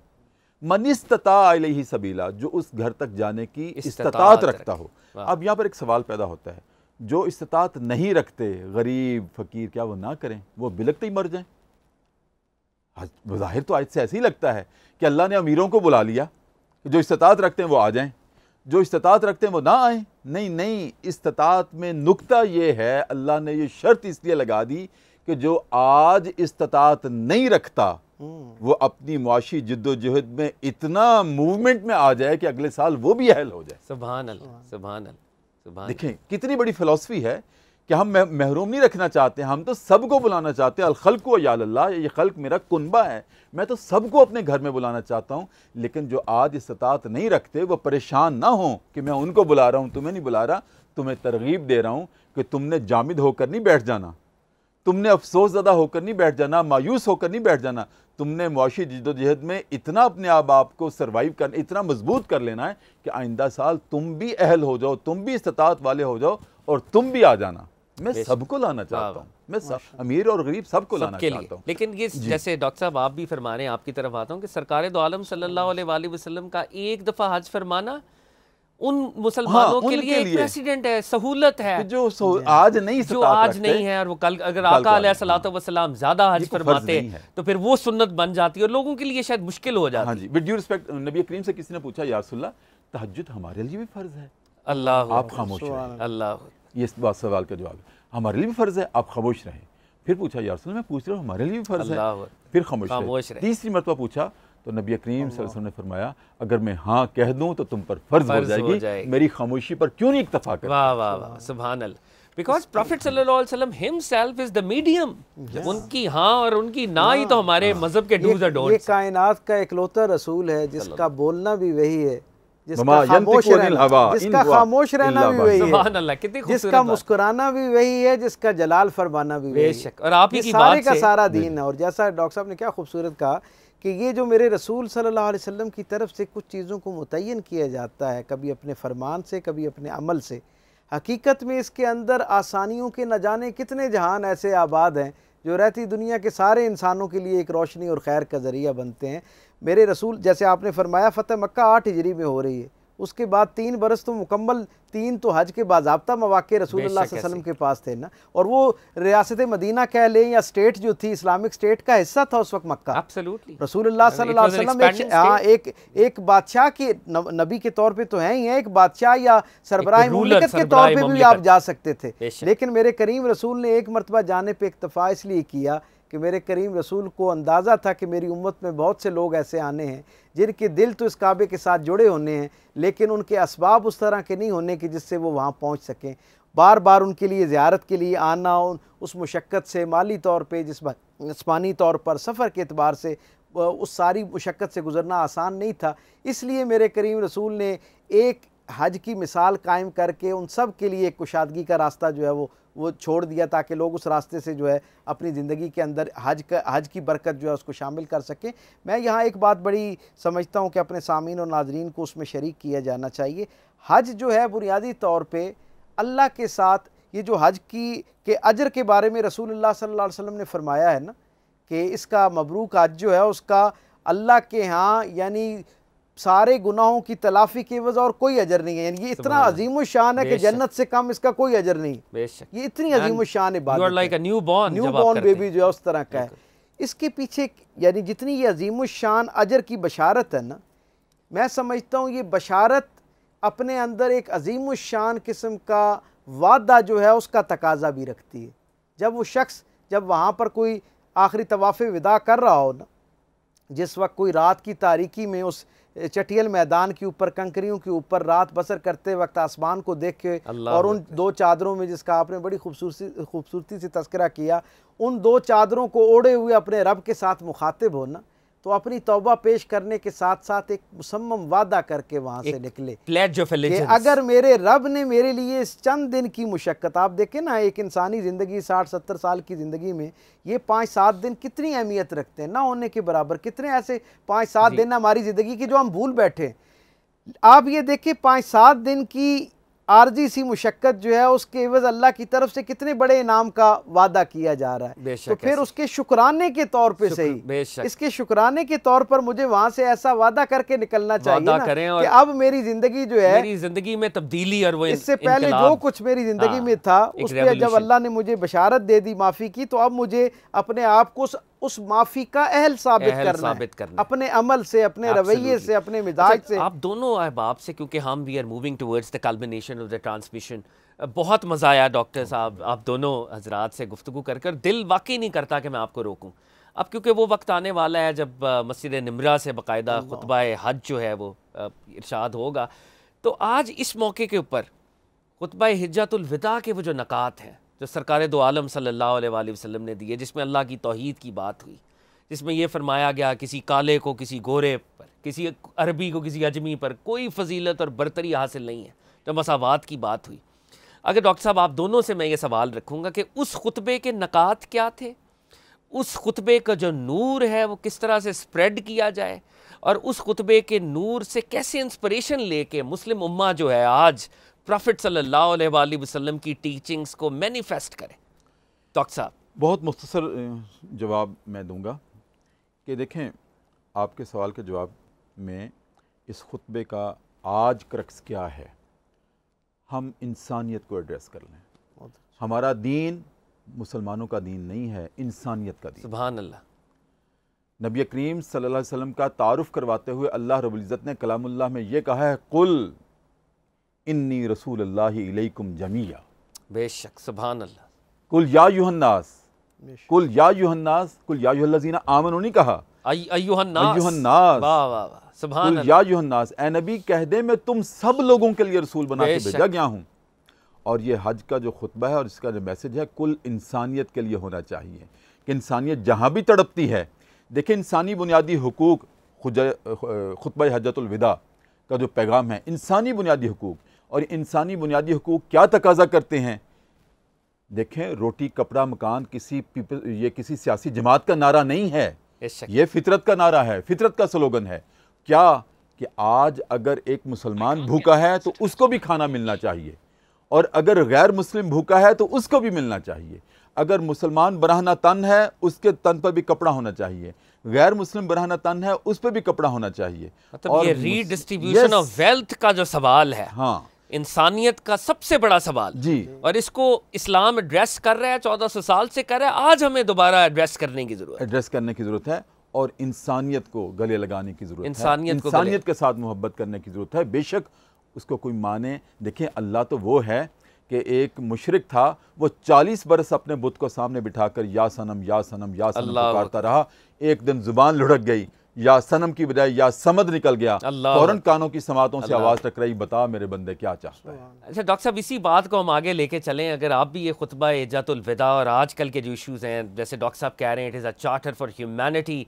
मनिस्तता इलैहि सबीला, जो उस घर तक जाने की इस्तिताअत रखता हो। अब यहाँ पर एक सवाल पैदा होता है, जो इस्तिताअत नहीं रखते, गरीब फकीर, क्या वो ना करें? वो बिलकते ही मर जाएं? ज़ाहिर तो आयत से ऐसे ही लगता है कि अल्लाह ने अमीरों को बुला लिया, जो इस्तिताअत रखते हैं वो आ जाएं, जो इस्तिताअत रखते हैं वो ना आए। नहीं नहीं, इस्तिताअत में नुक्ता ये है, अल्लाह ने ये शर्त इसलिए लगा दी कि जो आज इस्तिताअत नहीं रखता वो अपनी मुआशी जिद्दोजहद में इतना मूवमेंट में आ जाए कि अगले साल वो भी अहल हो जाए। सुभान अल्लाह, सुभान अल्लाह, सुभान। देखें कितनी बड़ी फिलॉसफी है कि हम महरूम नहीं रखना चाहते, हम तो सबको बुलाना चाहते हैं। अल खल्क़ु या अल्लाह, ये खल्क़ मेरा कुनबा है, मैं तो सबको अपने घर में बुलाना चाहता हूँ। लेकिन जो आज इस्तिताअत नहीं रखते वो परेशान ना हो कि मैं उनको बुला रहा हूँ, तुम्हें नहीं बुला रहा। तुम्हें तरगीब दे रहा हूँ कि तुमने जामिद होकर नहीं बैठ जाना, तुमने अफसोस ज़दा होकर नहीं बैठ जाना, मायूस होकर नहीं बैठ जाना। तुमने मुआशी जिद्दोजहद में इतना अपने आप को सर्वाइव करना, इतना मजबूत कर लेना है कि आइंदा साल तुम भी अहल हो जाओ, तुम भी इस्तिताअत वाले हो जाओ और तुम भी आ जाना। मैं सबको लाना चाहता हूँ, मैं अमीर और गरीब सबको लाना चाहता हूँ। लेकिन ये जैसे डॉक्टर साहब आप भी फरमा रहे हैं, आपकी तरफ आता हूँ कि सरकार दो आलम सल्लल्लाहु अलैहि वसल्लम का एक दफ़ा हज फरमाना उन मुसलमानों के लिए एक प्रेसिडेंट है, सहूलत है, जो आज नहीं, जो आज नहीं है, और वो कल अगर आका अलैहिस्सलातु वस्सलाम ज्यादा हज फरमाते तो फिर वो सुन्नत बन जाती है और लोगों के लिए शायद मुश्किल हो जाती है। हाँ जी, विद ड्यू रिस्पेक्ट, नबी करीम से किसी ने पूछा, या रसूलल्लाह तहज्जुद हमारे लिए भी फर्ज है? अल्लाह, आप खामोश रहें। अल्लाह, ये इस बात सवाल का जवाब है, हमारे लिए भी फर्ज है, आप खामोश रहें। फिर पूछा, या रसूलल्लाह मैं पूछ रहा हूँ हमारे लिए भी फर्ज है? फिर खामोश रहे। तीसरी मरतबा पूछा तो नबी करीम सल्लल्लाहु अलैहि वसल्लम ने फरमाया, अगर मैं हाँ कह दूं तो तुम पर फर्ज हो जाएगी, मेरी खामोशी पर क्यों नहीं इक्तफा कर? वाह वाह वाह, सुभान अल्लाह। बिकॉज प्रॉफिट सल्लल्लाहु अलैहि वसल्लम हिमसेल्फ इज द मीडियम। उनकी हाँ और उनकी ना ही तो हमारे मजहब के डूज और डोंट्स। ये कायनात का इकलौता रसूल है जिसका बोलना भी वही है, जिसका खामोश रहना भी वही है, जिसका मुस्कुराना भी वही है, जिसका जलाल फरमाना भी वही है। और आप ही की सारे का सारा दीन है। और जैसा डॉक्टर साहब ने क्या खूबसूरत कहा कि ये जो मेरे रसूल सल्लल्लाहु अलैहि वसल्लम की तरफ से कुछ चीज़ों को मुतय्यन किया जाता है, कभी अपने फरमान से, कभी अपने अमल से, हकीकत में इसके अंदर आसानियों के न जाने कितने जहान ऐसे आबाद हैं जो रहती दुनिया के सारे इंसानों के लिए एक रोशनी और खैर का ज़रिया बनते हैं। मेरे रसूल, जैसे आपने फरमाया फ़तह मक्का 8 हिजरी में हो रही है, उसके बाद 3 बरस तो मुकम्मल, 3 तो हज के बाज़ाब्ता मवाक़े रसूलुल्लाह सल्लल्लाहु अलैहि वसल्लम के पास थे ना। और वो रियासत मदीना कह लें या स्टेट जो थी, इस्लामिक स्टेट का हिस्सा था उस वक्त मक्का। रसूलुल्लाह सल्लल्लाहु अलैहि वसल्लम एक बादशाह के नबी के तौर पे तो हैं ही हैं, एक बादशाह या सरबराह मुमलिकत के तौर पे भी आप जा सकते थे। लेकिन मेरे करीम रसूल ने एक मरतबा जाने पे इक्तफा इसलिए किया कि मेरे करीम रसूल को अंदाज़ा था कि मेरी उम्मत में बहुत से लोग ऐसे आने हैं जिनके दिल तो इस काबे के साथ जुड़े होने हैं, लेकिन उनके असबाब उस तरह के नहीं होने कि जिससे वो वहाँ पहुँच सकें। बार बार उनके लिए ज़ियारत के लिए आना, उस मुशक्क़त से माली तौर पे, जिस्मानी तौर पर, सफ़र के एतबार से उस सारी मुशक्क़त से गुज़रना आसान नहीं था। इसलिए मेरे करीम रसूल ने एक हज की मिसाल कायम करके उन सब के लिए एक कुशादगी का रास्ता जो है वो छोड़ दिया, ताकि लोग उस रास्ते से जो है अपनी ज़िंदगी के अंदर हज की बरकत जो है उसको शामिल कर सकें। मैं यहाँ एक बात बड़ी समझता हूँ कि अपने सामीन और नाजरीन को उसमें शरीक किया जाना चाहिए। हज जो है बुनियादी तौर पे अल्लाह के साथ ये जो हज के अजर के बारे में रसूलुल्लाह सल्लल्लाहु अलैहि वसल्लम ने फरमाया है ना कि इसका मबरूक हज जो है उसका अल्लाह के यहाँ यानी सारे गुनाहों की तलाफ़ी के एवज़ और कोई अजर नहीं है। यानी ये इतना अजीम शान है कि जन्नत से कम इसका कोई अजर नहीं। बेशक ये इतनी अजीम शान इबादत है, न्यू बॉर्न बेबी जो है उस तरह का है। इसके पीछे यानी जितनी ये अजीम शान अजर की बशारत है ना, मैं समझता हूँ ये बशारत अपने अंदर एक अजीम शान किस्म का वादा जो है उसका तकाजा भी रखती है। जब वो शख्स जब वहाँ पर कोई आखिरी तवाफ़ विदा कर रहा हो ना, जिस वक्त कोई रात की तारीकी में उस चटियल मैदान के ऊपर कंकरियों के ऊपर रात बसर करते वक्त आसमान को देख के और उन दो चादरों में जिसका आपने बड़ी खूबसूरती से तस्करा किया, उन दो चादरों को ओढ़े हुए अपने रब के साथ मुखातिब हो ना, तो अपनी तौबा पेश करने के साथ साथ एक मुसम्मम वादा करके वहाँ से निकले कि अगर मेरे रब ने मेरे लिए इस चंद दिन की मुशक्क़त, आप देखें ना एक इंसानी ज़िंदगी 60-70 साल की ज़िंदगी में ये 5-7 दिन कितनी अहमियत रखते हैं, ना होने के बराबर। कितने ऐसे 5-7 दिन हमारी ज़िंदगी के जो हम भूल बैठे। आप ये देखिए 5-7 दिन की आर्जी सी मुशक्क़त जो है उसके एवज़ अल्लाह की तरफ से कितने बड़े इनाम का वादा किया जा रहा है। तो फिर उसके शुक्राने के तौर पे सही, इसके शुक्राने के तौर पर मुझे वहाँ से ऐसा वादा करके निकलना चाहिए ना कि अब मेरी ज़िंदगी जो है, मेरी ज़िंदगी में तब्दीली, और वो इससे पहले जो कुछ मेरी ज़िंदगी में था उस पर जब अल्लाह ने मुझे बशारत दे दी माफ़ी की, तो अब मुझे अपने आप को उस माफ़ी का अहल साबित करना अपने अमल से, अपने रवैये से, अपने मिजाज से। आप दोनों अहबाब से, क्योंकि हम we are moving towards the culmination of the transmission, बहुत मज़ा आया डॉक्टर साहब आप दोनों हजरात से गुफ्तगू कर दिल वाकई नहीं करता कि मैं आपको रोकूं। अब क्योंकि वो वक्त आने वाला है जब मस्जिद निमरा से बाकायदा खुतबा हज जो है वो इरशाद होगा, तो आज इस मौके के ऊपर खुतबा हिज्जतुल विदा के वो जो नकात हैं जो सरकार दो आलम सल्लल्लाहु अलैहि वसल्लम ने दिए, जिसमें अल्लाह की तौहीद की बात हुई, जिसमें यह फरमाया गया किसी काले को किसी गोरे पर, किसी अरबी को किसी अजमी पर कोई फजीलत और बरतरी हासिल नहीं है, जो मसावात की बात हुई। अगर डॉक्टर साहब आप दोनों से मैं ये सवाल रखूँगा कि उस खुतबे के नकात क्या थे, उस खुतबे का जो नूर है वो किस तरह से स्प्रेड किया जाए, और उस खुतबे के नूर से कैसे इंस्पिरेशन लेके मुस्लिम उम्मा जो है आज प्रॉफिट सल्लल्लाहु अलैहि वसल्लम की टीचिंग्स को मैनिफेस्ट करें। डॉक्टर साहब बहुत मुख्तसर जवाब मैं दूंगा कि देखें, आपके सवाल के जवाब में इस खुतबे का आज क्रक्स क्या है, हम इंसानियत को एड्रेस कर लें। हमारा दीन मुसलमानों का दीन नहीं है, इंसानियत का दीन। सुभान अल्लाह। नबी करीम सल्लल्लाहु अलैहि वसल्लम का तारुफ करवाते हुए अल्लाह रब्बुल इज़्ज़त ने कलामुल्लाह में ये कहा है, कुल इन्नी रसूलुल्लाहि इलैकुम जमीया। बेशक, सुभान अल्लाह। कुल या युहन्नास, कुल या युहन्नास, कुल या युहल्लज़ीना आमनू नहीं कहा, अय्युहन्नास। वाह वाह वाह, सुभान अल्लाह। या युहन्नास, ए नबी कह दे मैं तुम सब लोगों के लिए रसूल बना के भेजा गया हूँ। और ये हज का जो खुतबा है और इसका जो मैसेज है, कुल इंसानियत के लिए होना चाहिए कि इंसानियत जहाँ भी तड़पती है। देखिए, इंसानी बुनियादी हुकूक, खुतबा हज्जतुल विदा का जो पैगाम है, इंसानी बुनियादी हुकूक, और इंसानी बुनियादी हुकूक क्या तकाजा करते हैं। देखें, रोटी कपड़ा मकान ये किसी सियासी जमात का नारा नहीं है, ये फितरत का नारा है, फितरत का स्लोगन है। क्या कि आज अगर एक मुसलमान भूखा है तो उसको भी खाना मिलना चाहिए, और अगर गैर मुस्लिम भूखा है तो उसको भी मिलना चाहिए। अगर मुसलमान बरहना तन है उसके तन पर भी कपड़ा होना चाहिए, गैर मुस्लिम बरहना तन है उस पर भी कपड़ा होना चाहिए। मतलब ये रीडिस्ट्रीब्यूशन ऑफ वेल्थ का जो सवाल है, हाँ, इंसानियत का सबसे बड़ा सवाल जी, और इसको इस्लाम एड्रेस कर रहा है, 1400 साल से कर रहा है। आज हमें दोबारा एड्रेस करने की जरूरत है, और इंसानियत को गले लगाने की जरूरत है, इंसानियत के साथ मोहब्बत करने की जरूरत है। बेशक उसको कोई माने। देखें, अल्लाह तो वो है कि एक मुशरिक था, वो 40 बरस अपने बुत को सामने बिठाकर या सनम या सनम या सनम पुकारता रहा। एक दिन जुबान लुढ़क गई, या सनम की बजाय या समद निकल गया, फौरन कानों की समातों से आवाज़ टकराई, बता मेरे बंदे क्या चाहता है। अच्छा डॉक्टर साहब, इसी बात को हम आगे लेके चलें। अगर आप भी ये खुतबा हिज्जतुल विदा और आजकल के जो इश्यूज़ हैं, जैसे डॉक्टर साहब कह रहे हैं it is a charter for humanity,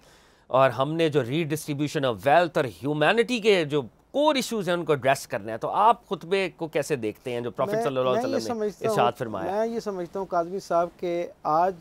और हमने जो रीडिस्ट्रीब्यूशन ऑफ वेल्थ और ह्यूमैनिटी के जो कोर इश्यूज हैं उनको एड्रेस करना है, तो आप खुतबे को कैसे देखते हैं जो प्रॉफिट सल्लल्लाहु अलैहि वसल्लम ने इरशाद फरमाया? मैं ये समझता हूँ काज़मी साहब के आज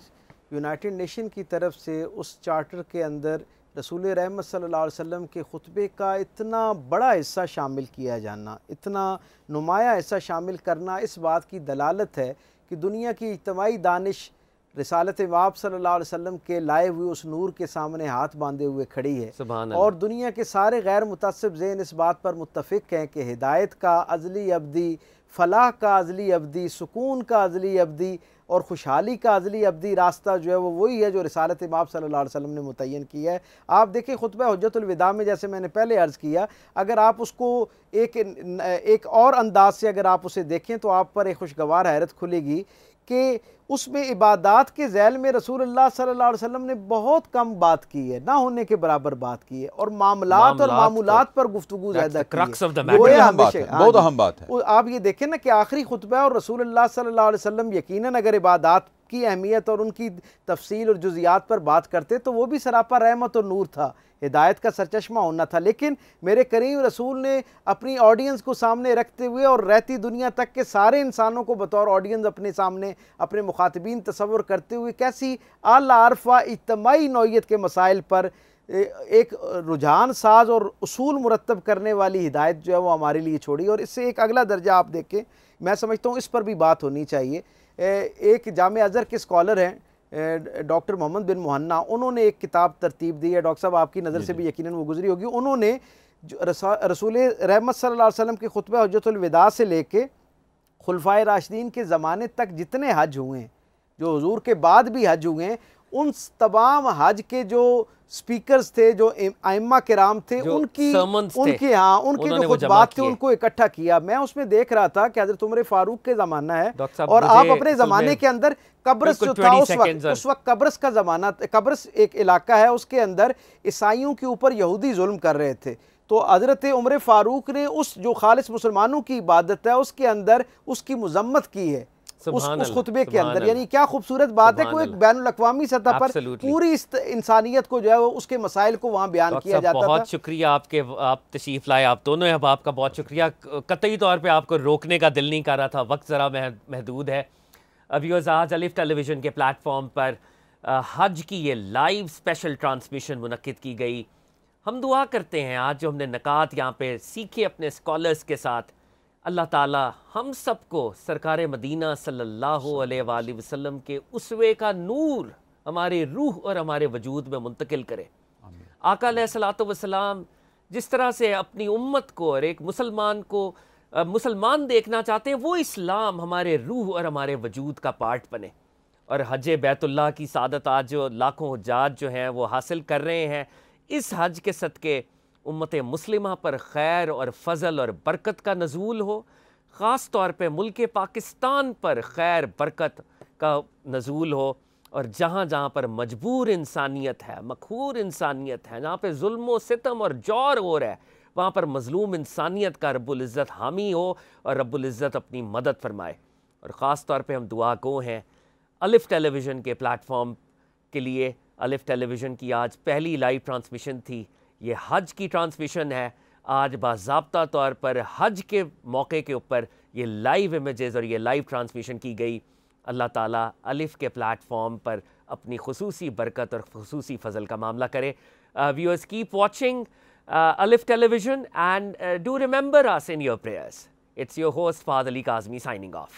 यूनाइटेड नेशन की तरफ से उस चार्टर के अंदर रसूल रहमत सल्लल्लाहु अलैहि वसल्लम के खुतबे का इतना बड़ा हिस्सा शामिल किया जाना, इतना नुमाया हिस्सा शामिल करना, इस बात की दलालत है कि दुनिया की इज्तिमाई दानिश रिसालत वाब सल्लल्लाहु अलैहि वसल्लम के लाए हुए उस नूर के सामने हाथ बांधे हुए खड़ी है। और दुनिया के सारे गैर मुतअस्सिब ज़हन इस बात पर मुत्तफ़िक हैं कि हिदायत का अज़ली अब्दी, फ़लाह का अज़ली अब्दी, सुकून का अज़ली अब्दी और खुशहाली का अज़ली अब्दी रास्ता जो है वो वही है जो रिसालत वाब सल्लल्लाहु अलैहि वसल्लम ने मुतय्यन किया है। आप देखिए खुतबा हुज्जतुल विदा में, जैसे मैंने पहले अर्ज़ किया, अगर आप उसको एक और अंदाज से अगर आप उसे देखें तो आप पर एक खुशगवार हैरत खुलेगी कि उसमें इबादात के ज़ैल में रसूलुल्लाह सल्लल्लाहु अलैहि वसल्लम ने बहुत कम बात की है, ना होने के बराबर बात की है, और मामलात और मामूलात पर गुफ्तगू ज़्यादा की है। बहुत अहम बात है। आप ये देखें ना कि आखिरी खुतबा और रसूलुल्लाह सल्लल्लाहु अलैहि वसल्लम यकीनन अगर इबादात की अहमियत और उनकी तफसील और जुज़ियात पर बात करते तो वो भी सरापा रहमत और नूर था, हिदायत का सरचश्मा होना था। लेकिन मेरे करीम रसूल ने अपनी ऑडियंस को सामने रखते हुए और रहती दुनिया तक के सारे इंसानों को बतौर ऑडियंस अपने सामने अपने मुखातिबीन तसव्वुर करते हुए कैसी आला अरफा इज्तिमाई नौइयत के मसाइल पर एक रुझान साज और उसूल मुरतब करने वाली हिदायत जो है वो हमारे लिए छोड़ी। और इससे एक अगला दर्जा आप देखें, मैं समझता हूँ इस पर भी बात होनी चाहिए। एक जामे अज़हर के स्कॉलर हैं डॉक्टर मोहम्मद बिन मुहन्ना, उन्होंने एक किताब तरतीब दी है, डॉक्टर साहब आपकी नज़र से भी यकीनन वो गुजरी होगी। उन्होंने रसूल रहमत सल्लल्लाहु अलैहि वसल्लम के खुतबा हुज्जतुल विदा से लेके खुलफाए राशिदीन के ज़माने तक जितने हज हुए हैं, जो हुजूर के बाद भी हज हुए हैं, उन तमाम हज के जो स्पीकर्स थे, जो आइम्मा किराम थे, उनकी जो खुतबात थे उनको इकट्ठा किया। मैं उसमें देख रहा था कि हज़रत उमर फारूक के ज़माना है और आप अपने ज़माने के अंदर कब्रस जो था उस वक्त कब्रस का ज़माना, कब्रस एक इलाका है, उसके अंदर ईसाइयों के ऊपर यहूदी जुल्म कर रहे थे। तो हज़रत उमर फारूक ने उस जो खालिस मुसलमानों की इबादत है उसके अंदर उसकी मज़म्मत की है उस खुतबे के अंदर। यानी क्या खूबसूरत बात है कि एक बैनुल अक़वामी सतह पर पूरी इंसानियत को जो है उसके मसाइल को वहाँ बयान किया जाता था। बहुत शुक्रिया आप तशरीफ़ लाए, आप दोनों, अब आपका बहुत शुक्रिया। कतई तौर पे आपको रोकने का दिल नहीं कर रहा था, वक्त ज़रा महदूद है। अभी आज अलिफ टेलीविज़न के प्लेटफॉर्म पर हज की ये लाइव स्पेशल ट्रांसमिशन मुनक्किद की गई। हम दुआ करते हैं आज जो हमने नकात यहाँ पे सीखे अपने स्कॉलर्स के साथ, अल्लाह ताला हम सबको सरकार मदीना सल्लल्लाहु अलैहि वसल्लम के उसवे का नूर हमारे रूह और हमारे वजूद में मुंतकिल करे। आका अलैहिस्सलातु वस्सलाम जिस तरह से अपनी उम्मत को और एक मुसलमान को मुसलमान देखना चाहते हैं, वो इस्लाम हमारे रूह और हमारे वजूद का पार्ट बने। और हज बैतुल्लाह की सादत आज जो लाखों हुज्जाज जो हैं वो हासिल कर रहे हैं, इस हज के सदक़े उम्मत मुस्लिमा पर खैर और फ़ज़ल और बरकत का नज़ूल हो, ख़ास तौर पे मुल्क पाकिस्तान पर खैर बरकत का नज़ूल हो। और जहाँ जहाँ पर मजबूर इंसानियत है, मखहूर इंसानियत है, जहाँ पे जुल्म व सितम और जौर हो रहा है, वहाँ पर मज़लूम इंसानियत का रब्बुल इज़्ज़त हामी हो और रब्बुल इज़्ज़त अपनी मदद फरमाए। और ख़ास तौर पे हम दुआ गो हैं अलिफ टेलीविज़न के प्लेटफॉर्म के लिए। अलिफ टेलीविज़न की आज पहली लाइव ट्रांसमिशन थी, ये हज की ट्रांसमिशन है। आज बाज़ाब्ता तौर पर हज के मौके के ऊपर ये लाइव इमेजेस और ये लाइव ट्रांसमिशन की गई। अल्लाह ताला अलिफ के प्लेटफॉर्म पर अपनी खुसूसी बरकत और खुसूसी फ़ज़ल का मामला करे। व्यूअर्स कीप वॉचिंग अलिफ television and do remember us in your prayers. It's your host Fahd Ali Kazmi signing off.